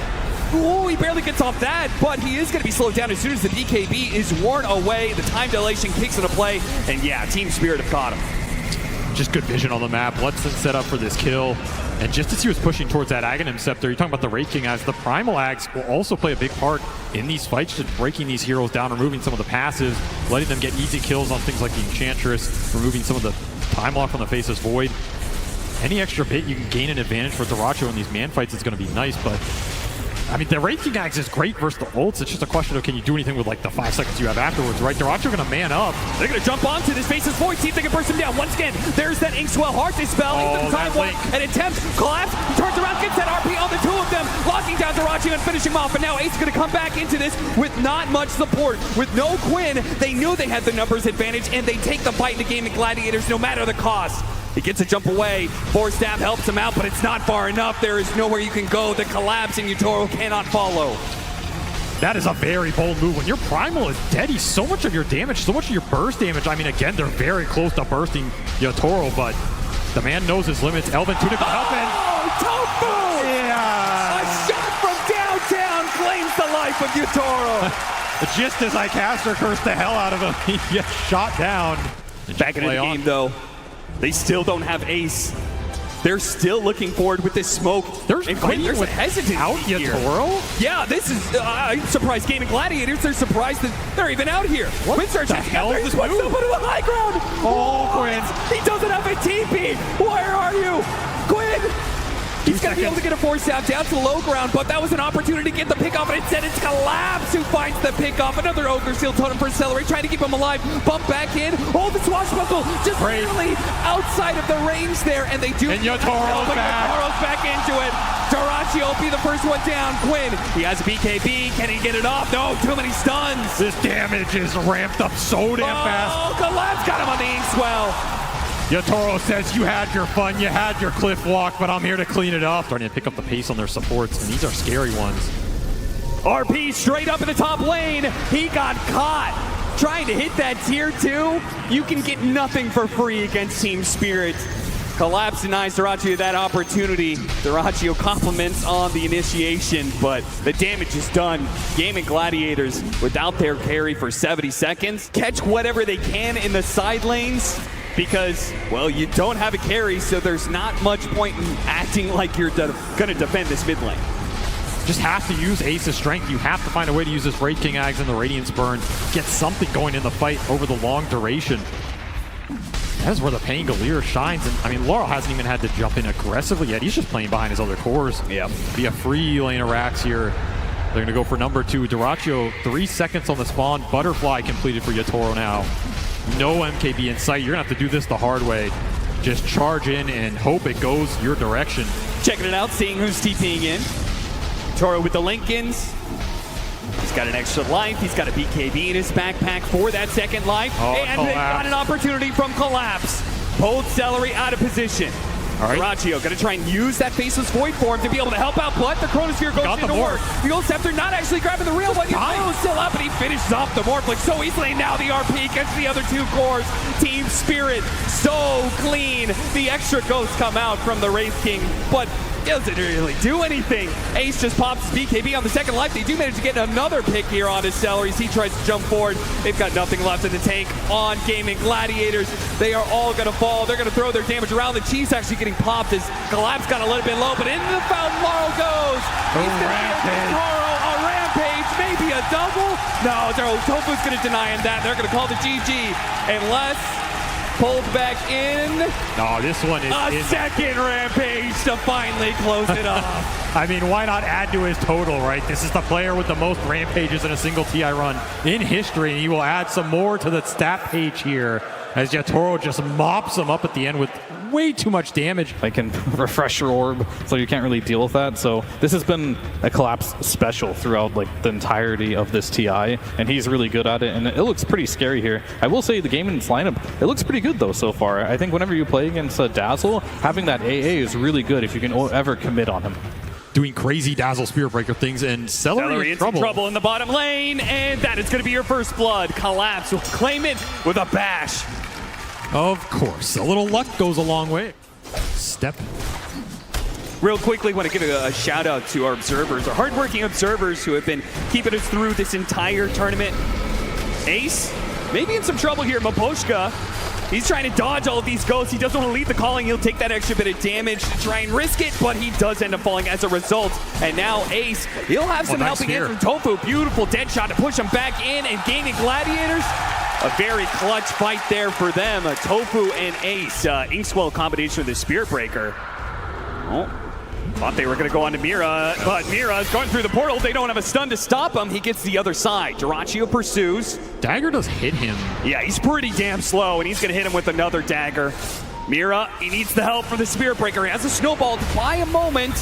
Ooh, he barely gets off that, but he is going to be slowed down as soon as the BKB is worn away. The time dilation kicks into play. And yeah, Team Spirit have caught him. Just good vision on the map. Lets them set up for this kill. And just as he was pushing towards that Aghanim Scepter, you're talking about the Wraith King, as the Primal Ags will also play a big part in these fights, just breaking these heroes down, removing some of the passives, letting them get easy kills on things like the Enchantress, removing some of the time lock from the Faceless Void. Any extra bit you can gain an advantage for Duracio in these man fights is going to be nice, but I mean, the Wraith King Axe is great versus the ults. It's just a question of can you do anything with like the 5 seconds you have afterwards, right? Duracio going to man up. They're going to jump onto this Faceless Void, see if they can burst him down. Once again, there's that Inkswell Heart dispel. Oh, time walk and attempts collapse. He turns around, gets that RP on the 2 of them, locking down Duracio and finishing him off. And now Ace is going to come back into this with not much support. With no Quinn, they knew they had the numbers advantage, and they take the fight into Gaming Gladiators no matter the cost. He gets a jump away. Force Stab helps him out, but it's not far enough. There is nowhere you can go. The collapse, and Yatoro cannot follow. That is a very bold move. When your Primal is dead, he's so much of your damage, so much of your burst damage. I mean, again, they're very close to bursting Yatoro, but the man knows his limits. Elvin Tunic will help in. Oh, Tofu! Yeah! A shot from downtown claims the life of Yatoro. Just as I caster cursed the hell out of him, he gets shot down. Back into the game, though. They still don't have Ace. They're still looking forward with this smoke. There's a hesitancy out Yatoro? Yeah, this is, I'm surprised Gaming Gladiators, they're surprised that they're even out here. What the hell is this move? Up into the high ground. Oh, Quinn. He doesn't have a TP. Where are you? Quinn, be able to get a force out down to the low ground, but that was an opportunity to get the pick off, and instead it's Collapse who finds the pick off. Another Ogre Seal Totem for Celery, trying to keep him alive. Bump back in. Oh, the swashbuckle just barely outside of the range there, and they do. And Yotoro's back into it. Dyrachyo will be the first one down. Quinn, he has a BKB. Can he get it off? No, too many stuns. This damage is ramped up so damn fast. Oh, Collapse got him on the Inkswell. Yotoro says, you had your fun, you had your cliff walk, but I'm here to clean it up. Starting to pick up the pace on their supports, and these are scary ones. RP straight up in the top lane. He got caught trying to hit that tier 2. You can get nothing for free against Team Spirit. Collapse denies Dyrachyo that opportunity. Dyrachyo compliments on the initiation, but the damage is done. Gaming Gladiators without their carry for 70 seconds. Catch whatever they can in the side lanes because, well, you don't have a carry, so there's not much point in acting like you're gonna defend this mid lane. Just have to use Ace's strength. You have to find a way to use this Wraith King Ags and the Radiance Burn. Get something going in the fight over the long duration. That's where the Pangolier shines. And I mean, Laurel hasn't even had to jump in aggressively yet. He's just playing behind his other cores. Yeah. Be a free lane of Rax here. They're going to go for number 2. Dyrachyo, 3 seconds on the spawn. Butterfly completed for Yotoro now. No MKB in sight. You're going to have to do this the hard way. Just charge in and hope it goes your direction. Checking it out, seeing who's TPing in. Toro with the Lincolns. He's got an extra life. He's got a BKB in his backpack for that second life. Oh, and they got an opportunity from Collapse. Both Celery out of position. All right. Dyrachyo going to try and use that Faceless Void form to be able to help out, but the Chronosphere goes into work. The Old Scepter not actually grabbing the real one. He's still up, and he finishes off the Morph like so easily. Now the RP gets the other 2 cores. Team Spirit so clean. The extra ghosts come out from the Wraith King, but doesn't really do anything. Ace just pops his BKB on the second life. They do manage to get another pick here on his Celery. He tries to jump forward. They've got nothing left in the tank on Gaming Gladiators. They are all going to fall. They're going to throw their damage around. The Chief's actually getting popped as Collapse got a little bit low, but into the fountain Laurel goes. He's going to get Toro a rampage, maybe a double. No, Tofu's going to deny him that. They're going to call the GG unless pulled back in. No, this one is a second rampage to finally close it off. I mean, why not add to his total, right? This is the player with the most rampages in a single TI run in history, and he will add some more to the stat page here as Yotoro just mops him up at the end with way too much damage. I can refresh your orb, so you can't really deal with that. So this has been a Collapse special throughout like the entirety of this TI, and he's really good at it, and it looks pretty scary here. I will say the game in its lineup, it looks pretty good though so far. I think whenever you play against Dazzle, having that AA is really good if you can ever commit on him. Doing crazy Dazzle Spirit Breaker things, and Celery in trouble in the bottom lane, and that is going to be your first blood. Collapse will claim it with a bash. Of course, a little luck goes a long way. Step. Real quickly, want to give a shout out to our observers, our hardworking observers who have been keeping us through this entire tournament. Ace, maybe in some trouble here. Maposhka, he's trying to dodge all of these ghosts. He doesn't want to lead the calling. He'll take that extra bit of damage to try and risk it, but he does end up falling as a result. And now Ace, he'll have some helping in from Tofu. Beautiful dead shot to push him back in, and Gaming Gladiators, a very clutch fight there for them. Tofu and Ace, Inkswell combination with the Spirit Breaker. Oh, thought they were going to go on to Mira, but Mira is going through the portal. They don't have a stun to stop him. He gets the other side. Dyrachyo pursues. Dagger does hit him. Yeah, he's pretty damn slow, and he's going to hit him with another dagger. Mira, he needs the help from the Spirit Breaker. He has a snowball to buy a moment.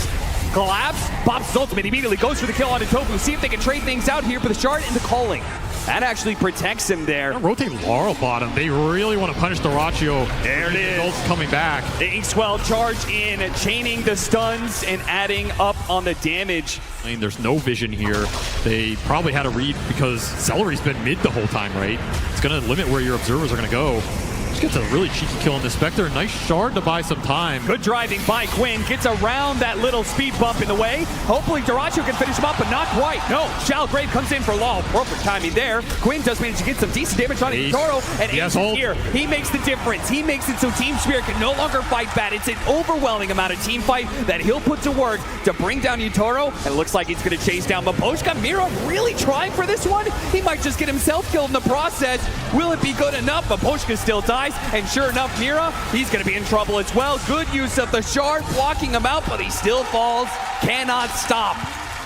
Collapse, pops his ultimate, immediately goes for the kill onto Tofu. See if they can trade things out here for the shard and the calling. That actually protects him there. Rotate Laurel bottom. They really want to punish Dyrachyo. There it is. Ult's coming back. The Inkswell charge in, chaining the stuns and adding up on the damage. I mean, there's no vision here. They probably had a read because Celery's been mid the whole time, right? It's going to limit where your observers are going to go. Just gets a really cheeky kill on the Spectre. Nice shard to buy some time. Good driving by Quinn. Gets around that little speed bump in the way. Hopefully Dyrachyo can finish him up, but not quite. No, Shalgrave comes in for Law. Perfect timing there. Quinn does manage to get some decent damage on Toro, and Ace is here. He makes the difference. He makes it so Team Spirit can no longer fight bad. It's an overwhelming amount of team fight that he'll put to work to bring down Yotoro, and it looks like he's going to chase down Maposhka. Mira really trying for this one. He might just get himself killed in the process. Will it be good enough? Maposhka still dies. dies, and sure enough, Mira, he's going to be in trouble as well. Good use of the shard, blocking him out, but he still falls. Cannot stop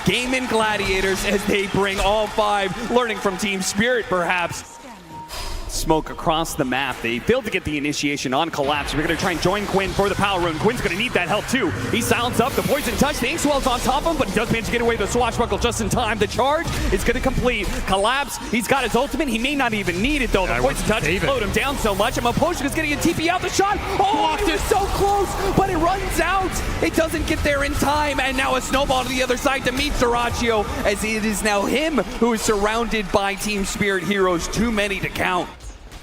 Gaming Gladiators as they bring all 5, learning from Team Spirit perhaps. Smoke across the map. They failed to get the initiation on Collapse. We're going to try and join Quinn for the power rune. Quinn's going to need that help too. He silenced up the poison touch. The Inkswell's on top of him, but he does manage to get away with the swashbuckle just in time. The charge is going to complete. Collapse, he's got his ultimate. He may not even need it though. The poison touch slowed him down so much. And Maposhka's getting a TP out the shot. Oh, it was so close, but it runs out. It doesn't get there in time. And now a snowball to the other side to meet Duraccio, as it is now him who is surrounded by Team Spirit heroes. Too many to count.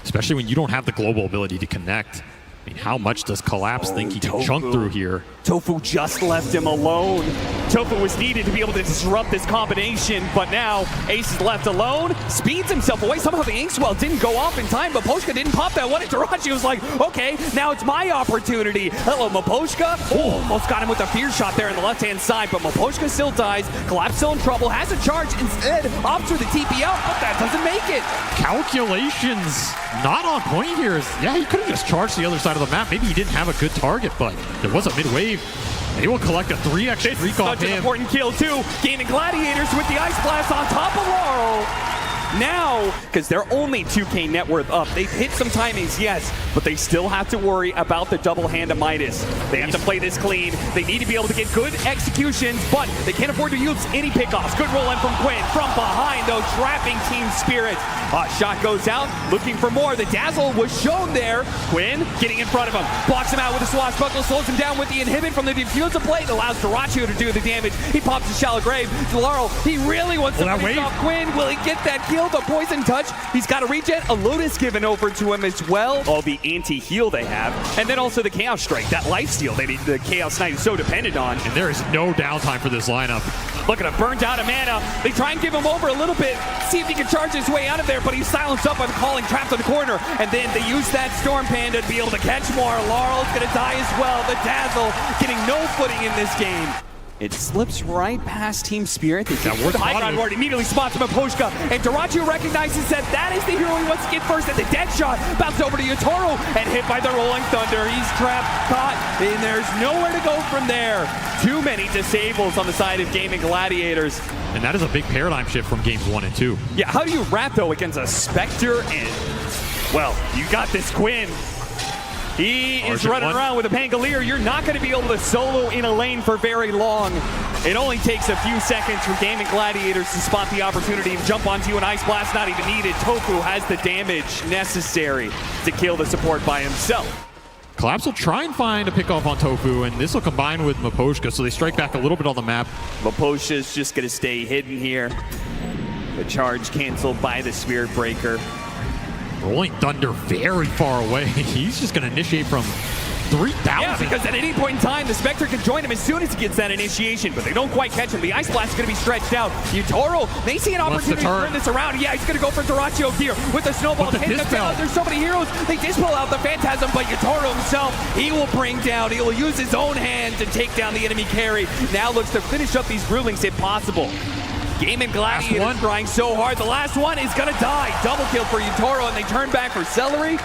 Especially when you don't have the global ability to connect. I mean, how much does Collapse think he can chunk through here? Tofu just left him alone. Tofu was needed to be able to disrupt this combination, but now Ace is left alone, speeds himself away. Somehow the Inkswell didn't go off in time, but Maposhka didn't pop that one. And Duraccio was like, okay, now it's my opportunity. Hello, Maposhka. Oh, almost got him with a fear shot there on the left-hand side, but Maposhka still dies. Collapse still in trouble, has a charge. Instead, opts for the TP out, but that doesn't make it. Calculations not on point here. Yeah, he could have just charged the other side of the map. Maybe he didn't have a good target, but there was a mid-wave. And he will collect a 3x streak off him. Such an important kill, too. Gaming Gladiators with the Ice Blast on top of Laurel. Now, because they're only 2K net worth up, they've hit some timings, yes, but they still have to worry about the double hand of Midas. They have to play this clean. They need to be able to get good executions, but they can't afford to use any pickoffs. Good roll in from Quinn. From behind, though, trapping Team Spirit. Shot goes out, looking for more. The Dazzle was shown there. Quinn getting in front of him. Blocks him out with a swashbuckle, slows him down with the inhibit from the diffuser plate. Allows Duraccio to do the damage. He pops a shallow grave. Laurel, he really wants to finish off Quinn. Will he get that kill? The poison touch. He's got a regen. A Lotus given over to him as well. All the anti-heal they have. And then also the Chaos Strike. That lifesteal the Chaos Knight is so dependent on. And there is no downtime for this lineup. Look at him, burnt out of mana. They try and give him over a little bit, see if he can charge his way out of there, but he's silenced up by the calling, trapped in the corner. And then they use that Storm Panda to be able to catch more. Laurel's gonna die as well. The Dazzle getting no footing in this game. It slips right past Team Spirit. They get the high ground ward, immediately spots Maposhka, and Duraccio recognizes that that is the hero he wants to get first, and the dead shot bounced over to Yotoro and hit by the Rolling Thunder. He's trapped, caught, and there's nowhere to go from there. Too many disables on the side of Gaming Gladiators. And that is a big paradigm shift from games 1 and 2. Yeah, how do you wrap, though, against a Spectre and, well, you got this Quinn. He is running around with a Pangolier. You're not going to be able to solo in a lane for very long. It only takes a few seconds for Gaming Gladiators to spot the opportunity and jump onto you. An Ice Blast not even needed. Tofu has the damage necessary to kill the support by himself. Collapse will try and find a pickoff on Tofu, and this will combine with Maposhka, so they strike back a little bit on the map. Maposhka's just going to stay hidden here. The charge canceled by the Spirit Breaker. Rolling Thunder very far away. He's just going to initiate from 3,000. Yeah, because at any point in time, the Spectre can join him as soon as he gets that initiation, but they don't quite catch him. The Ice Blast is going to be stretched out. Yotoro, they see an opportunity to turn this around. Yeah, he's going to go for Duraccio here with the snowball. There's so many heroes. They dispel out the Phantasm, but Yotoro himself, he will bring down. He will use his own hand to take down the enemy carry. Now looks to finish up these rulings if possible. Gaming Gladiators trying so hard. The last one is gonna die. Double kill for Yotoro, and they turn back for Celery.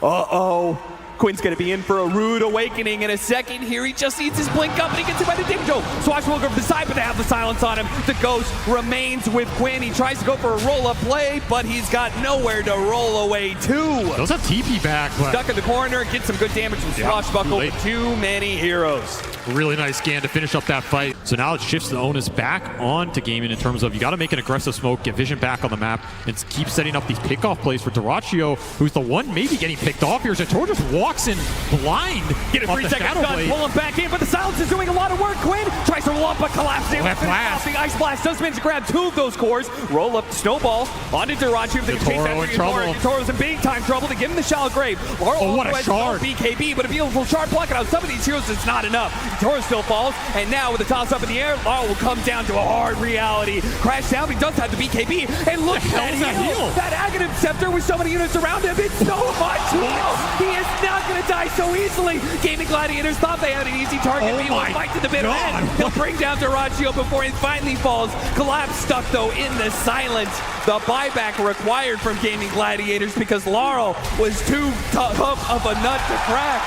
Uh-oh. Quinn's gonna be in for a rude awakening in a second here. He just needs his blink up, and he gets hit by the Dimjo. Swashbuckler from the side, but they have the silence on him. The Ghost remains with Quinn. He tries to go for a roll-up play, but he's got nowhere to roll away to. Those have TP back, but stuck in the corner, gets some good damage from Swashbuckle, but too many heroes. Really nice scan to finish up that fight. So now it shifts the onus back onto Gaming in terms of you got to make an aggressive smoke, get vision back on the map, and keep setting up these pickoff plays for Duraccio, who's the one maybe getting picked off here. Zator just walks in blind. Get a 3-second stun, pull him back in, but the silence is doing a lot of work. Quinn tries to roll up, but collapses. The Ice Blast does manage to grab 2 of those cores. Roll up, snowball onto Duraccio. They can chase after Yotoro. Yotoro's in big time trouble. They give him the shallow grave. Oh, what a shard. BKB, but a beautiful shard blocking out some of these heroes. It's not enough. Yotoro still falls, and now with the toss up in the air, Laurel will come down to a hard reality. Crash down, he does have the BKB, and look at that heal. That Aghanim Scepter with so many units around him, it's so much heal. He is not going to die so easily. Gaming Gladiators thought they had an easy target. He will fight to the bitter end. He'll bring down Dyrachyo before he finally falls. Collapse stuck, though, in the silence. The buyback required from Gaming Gladiators because Laurel was too tough of a nut to crack.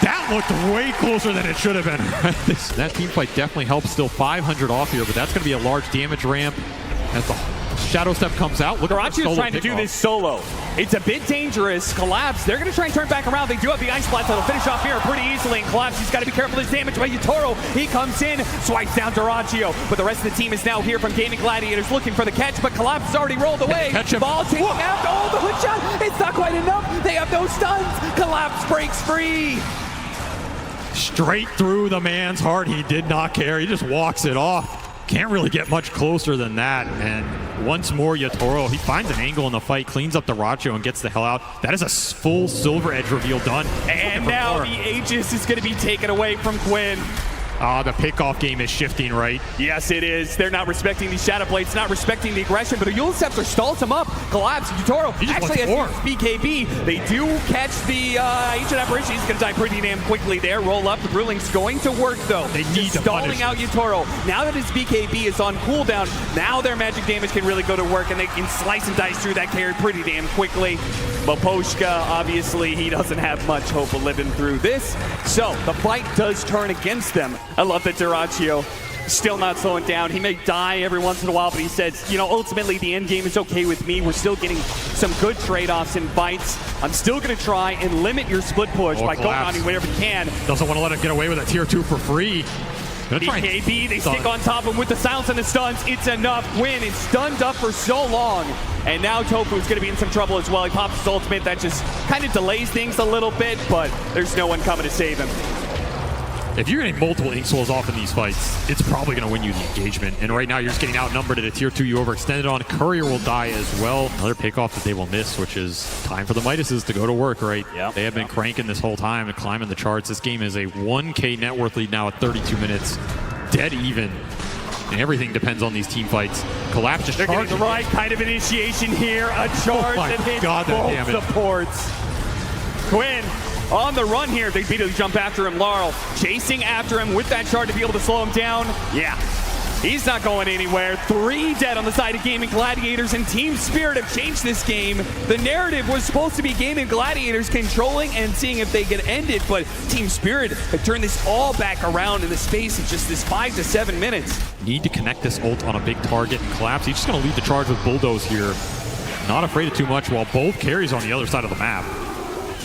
That looked way closer than it should have been. That team fight definitely helps. Still 500 off here, but that's going to be a large damage ramp as the Shadow Step comes out. Dyrachyo's trying to do this solo. It's a bit dangerous. Collapse, they're going to try and turn back around. They do have the Ice Blast that'll finish off here pretty easily. And Collapse, he's got to be careful of his damage by Yatoro. He comes in, swipes down Dyrachyo. But the rest of the team is now here from Gaming Gladiators looking for the catch. But Collapse has already rolled away. Catch him. Ball taking out. Oh, the hook shot. It's not quite enough. They have no stuns. Collapse breaks free. Straight through the man's heart. He did not care. He just walks it off. Can't really get much closer than that. And once more, Yatoro, he finds an angle in the fight, cleans up Dyrachyo, and gets the hell out. That is a full Silver Edge reveal done. And now the Aegis is going to be taken away from Quinn. The pickoff game is shifting, right? Yes, it is. They're not respecting these Shadow Blades, not respecting the aggression, but Eul's Scepter stalls him up. Collapse, Yatoro actually has BKB. They do catch the Ancient Apparition. He's going to die pretty damn quickly there. Roll up. The Brewling's going to work, though. They need to stalling out Yatoro. Now that his BKB is on cooldown, now their magic damage can really go to work, and they can slice and dice through that carry pretty damn quickly. Maposhka, obviously, he doesn't have much hope of living through this. So the fight does turn against them. I love that Dyrachyo still not slowing down. He may die every once in a while, but he says, you know, ultimately the end game is okay with me. We're still getting some good trade-offs in fights. I'm still going to try and limit your split push by going on you whenever you can. Doesn't want to let him get away with a tier 2 for free. BKB, they stick on top of him with the silence and the stuns. It's enough. Quinn is stunned up for so long. And now Tofu's going to be in some trouble as well. He pops his ultimate. That just kind of delays things a little bit, but there's no one coming to save him. If you're getting multiple Ink Souls off in these fights, it's probably going to win you the engagement. And right now, you're just getting outnumbered at a tier 2 you overextended on. Courier will die as well. Another pickoff that they will miss, which is time for the Midases to go to work, right? Yep. They have been cranking this whole time and climbing the charts. This game is a 1K net worth lead now at 32 minutes. Dead even. And everything depends on these team fights. Collapse just They're getting the right kind of initiation here. A charge that hits both supports. Quinn on the run here. They immediately jump after him. Laurel chasing after him with that shard to be able to slow him down. Yeah, he's not going anywhere. 3 dead on the side of Gaming Gladiators, and Team Spirit have changed this game. The narrative was supposed to be Gaming Gladiators controlling and seeing if they could end it, but Team Spirit have turned this all back around in the space of just this 5 to 7 minutes. Need to connect this ult on a big target and Collapse. He's just going to lead the charge with Bulldoze here. Not afraid of too much while both carries on the other side of the map.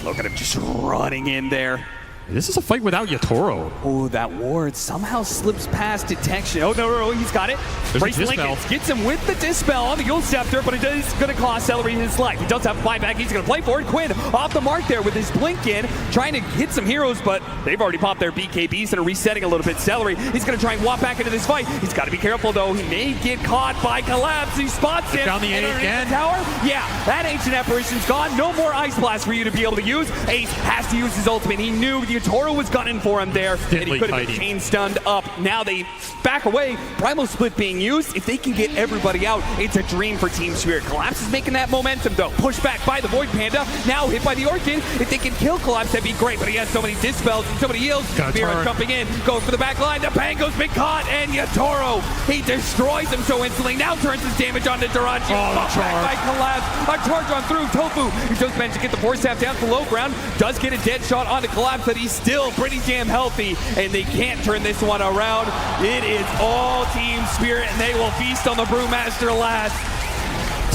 Look at him just running in there. This is a fight without Yatoro. Oh, that ward somehow slips past detection. Oh, no, he's got it. There's Lincoln gets him with the Dispel on the Eul Scepter, but it is going to cost Celery his life. He does have a buyback. He's going to play for it. Quinn off the mark there with his blink in, trying to hit some heroes, but they've already popped their BKBs and are resetting a little bit. Celery, he's going to try and walk back into this fight. He's got to be careful, though. He may get caught by Collapse. He spots him. Down the A again. The tower. Yeah, that Ancient Apparition's gone. No more Ice Blast for you to be able to use. Ace has to use his ultimate. He knew Yatoro was gunning for him there, and he could have been chain stunned up. Now they back away. Primal Split being used. If they can get everybody out, it's a dream for Team Spirit. Collapse is making that momentum, though. Pushed back by the Void Panda. Now hit by the Orchid. If they can kill Collapse, that'd be great, but he has so many dispels and so many heals. Mira jumping in, goes for the back line. The Pango's been caught, and Yatoro, he destroys him so instantly. Now turns his damage onto Dyrachyo. By Collapse. A charge on through. Tofu, he just managed to get the force staff down to low ground. Does get a dead shot onto Collapse, but he's still pretty damn healthy, and they can't turn this one around. It is all Team Spirit, and they will feast on the Brewmaster last.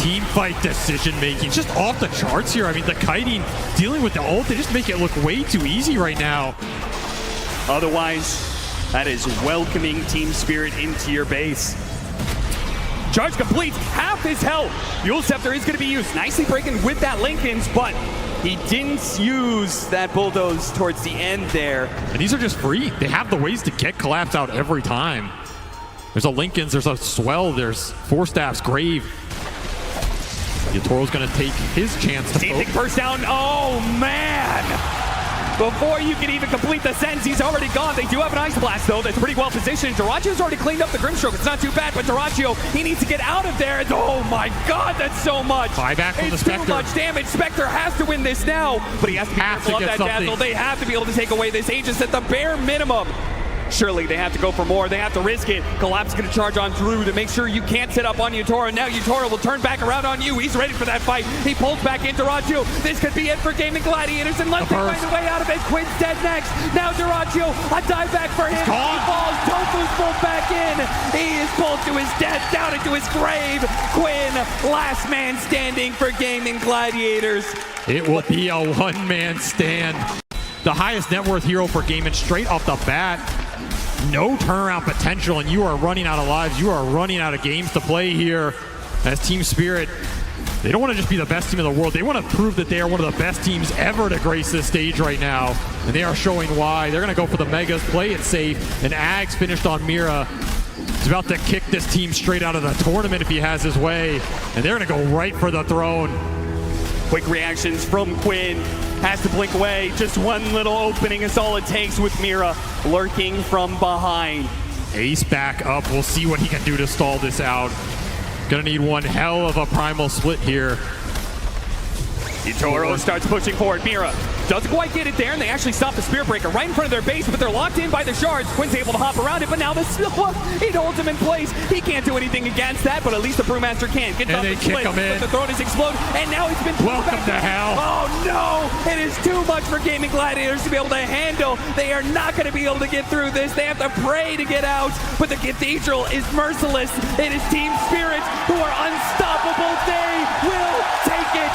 Team fight decision making just off the charts here. I mean, the kiting dealing with the ult, they just make it look way too easy right now. Otherwise, that is welcoming Team Spirit into your base. Charge complete, half his health. Eul Scepter is going to be used. Nicely breaking with that Lincoln's, but he didn't use that Bulldoze towards the end there. And these are just free. They have the ways to get Collapse out every time. There's a Lincoln's, there's a Swell, there's Four Staffs, Grave. Yatoro's going to take his chance to Take first down. Oh, man. Before you can even complete the sentence, he's already gone. They do have an Ice Blast, though, that's pretty well positioned. Duracio's already cleaned up the Grimstroke. It's not too bad, but Duracio, he needs to get out of there. Oh my god, that's so much. Buyback from the It's Spectre. too much damage. Spectre has to win this now, but he has to be careful of that Dazzle. They have to be able to take away this Aegis at the bare minimum. Surely they have to go for more. They have to risk it. Collapse is going to charge on through to make sure you can't set up on Utora. Now Utora will turn back around on you. He's ready for that fight. He pulls back into Duracio. This could be it for Gaming Gladiators unless they find a way out of it. Quinn's dead next. Now Duracio, a dive back for him. He falls. Tofu's pulled back in. He is pulled to his death, down into his grave. Quinn, last man standing for Gaming Gladiators. It will be a one-man stand. The highest net worth hero for Gaming straight off the bat. No turnaround potential, and you are running out of lives. You are running out of games to play here. As Team Spirit, they don't want to just be the best team in the world. They want to prove that they are one of the best teams ever to grace this stage right now. And they are showing why. They're going to go for the Megas, play it safe. And Ags finished on Mira. He's about to kick this team straight out of the tournament if he has his way. And they're going to go right for the throne. Quick reactions from Quinn. Has to blink away. Just one little opening is all it takes with Mira lurking from behind. Ace back up. We'll see what he can do to stall this out. Gonna need one hell of a primal split here. Utora starts pushing forward. Mira doesn't quite get it there, and they actually stop the Spirit Breaker right in front of their base, but they're locked in by the shards. Quinn's able to hop around it, but now it holds him in place. He can't do anything against that, but at least the Brewmaster can. Gets off the split, but the throne is exploded, and now he's been welcome to hell. Oh no! It is too much for Gaming Gladiators to be able to handle. They are not going to be able to get through this. They have to pray to get out, but the Cathedral is merciless. It is Team Spirit who are unstoppable. They will take it.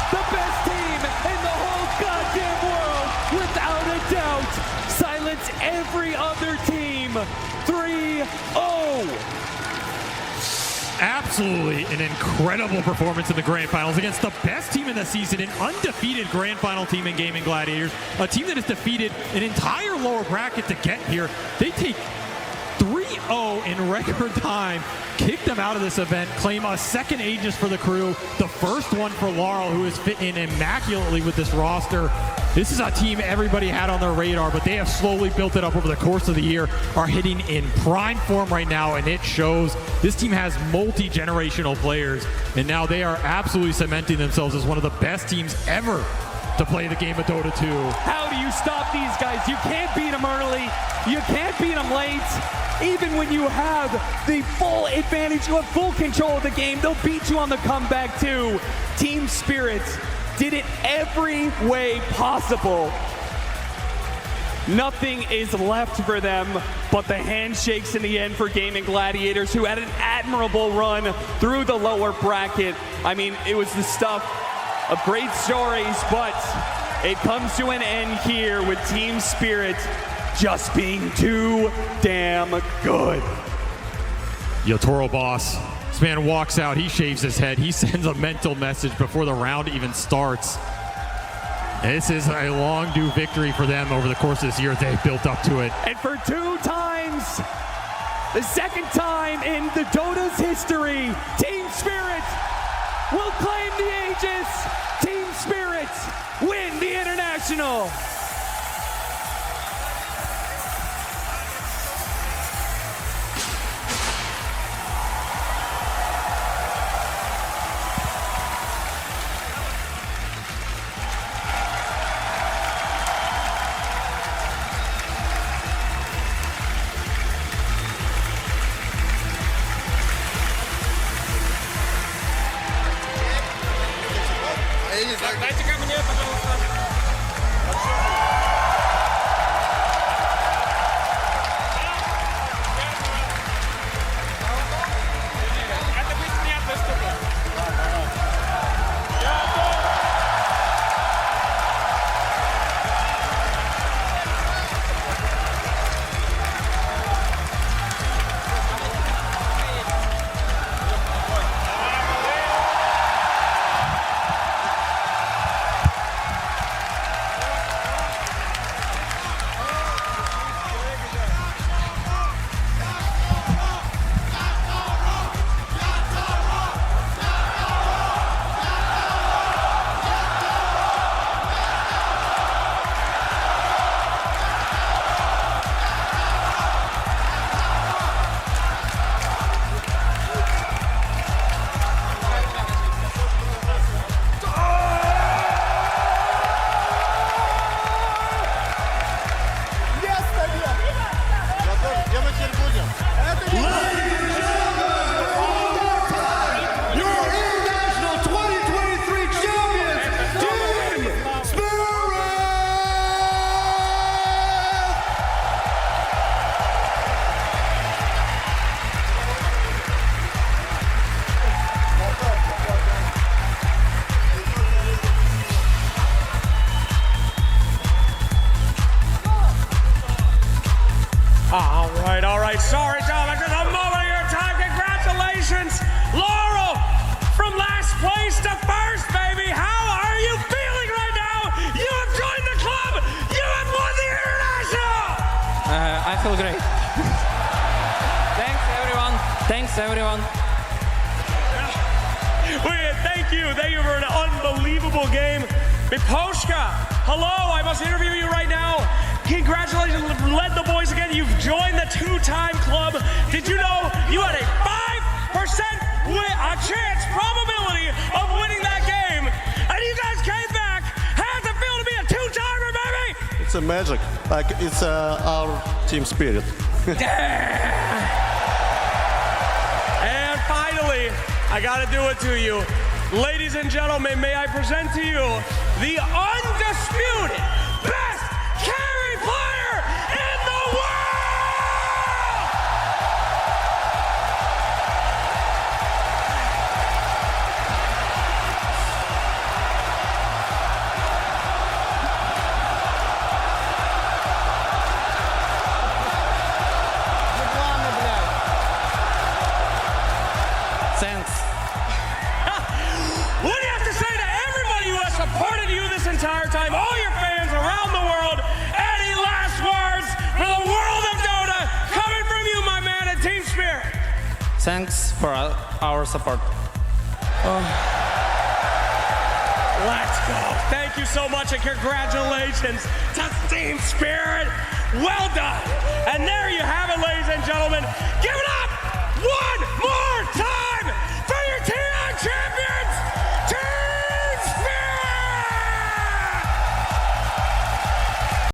The best team in the whole goddamn world, without a doubt. Silence every other team. 3-0. Absolutely an incredible performance in the Grand Finals against the best team in the season, an undefeated Grand Final team in Gaming Gladiators, a team that has defeated an entire lower bracket to get here. They take 3-0 in record time, kick them out of this event, claim a second Aegis for the crew, the first one for Laurel, who has fit in immaculately with this roster. This is a team everybody had on their radar, but they have slowly built it up over the course of the year, are hitting in prime form right now, and it shows. This team has multi-generational players, and now they are absolutely cementing themselves as one of the best teams ever to play the game of Dota 2. How do you stop these guys? You can't beat them early. You can't beat them late. Even when you have the full advantage, you have full control of the game, they'll beat you on the comeback too. Team Spirit did it every way possible. Nothing is left for them but the handshakes in the end for Gaming Gladiators, who had an admirable run through the lower bracket. I mean, it was the stuff of great stories, but it comes to an end here with Team Spirit just being too damn good. Yotoro boss. This man walks out, he shaves his head, he sends a mental message before the round even starts. This is a long due victory for them over the course of this year. They've built up to it. And for 2 times, the second time in the Dota's history, Team Spirit will claim the Aegis. Team Spirit win the International. Дайте ко мне, пожалуйста. All right. Sorry, Dominic. Just a moment of your time. Congratulations, Laurel, from last place to first, baby. How are you feeling right now? You have joined the club. You have won the International. I feel great. Thanks, everyone. Thank you for an unbelievable game. Miposhka, hello, I must interview you right now. Congratulations, led the boys again. You've joined the two-time club. Did you know you had a 5% chance, probability of winning that game? And you guys came back. How's it feel to be a two-timer, baby? It's a magic. Like, it's our team spirit. And finally, I gotta do it to you. Ladies and gentlemen, may I present to you the undisputed best carry player in the world! Thanks. What do you have to say to everybody who has supported you this entire time, all your fans around the world? Any last words for the world of Dota coming from you, my man, at Team Spirit? Thanks for our support. Let's go. Thank you so much and congratulations to Team Spirit. Well done. And there you have it, ladies and gentlemen. Give it up one more time.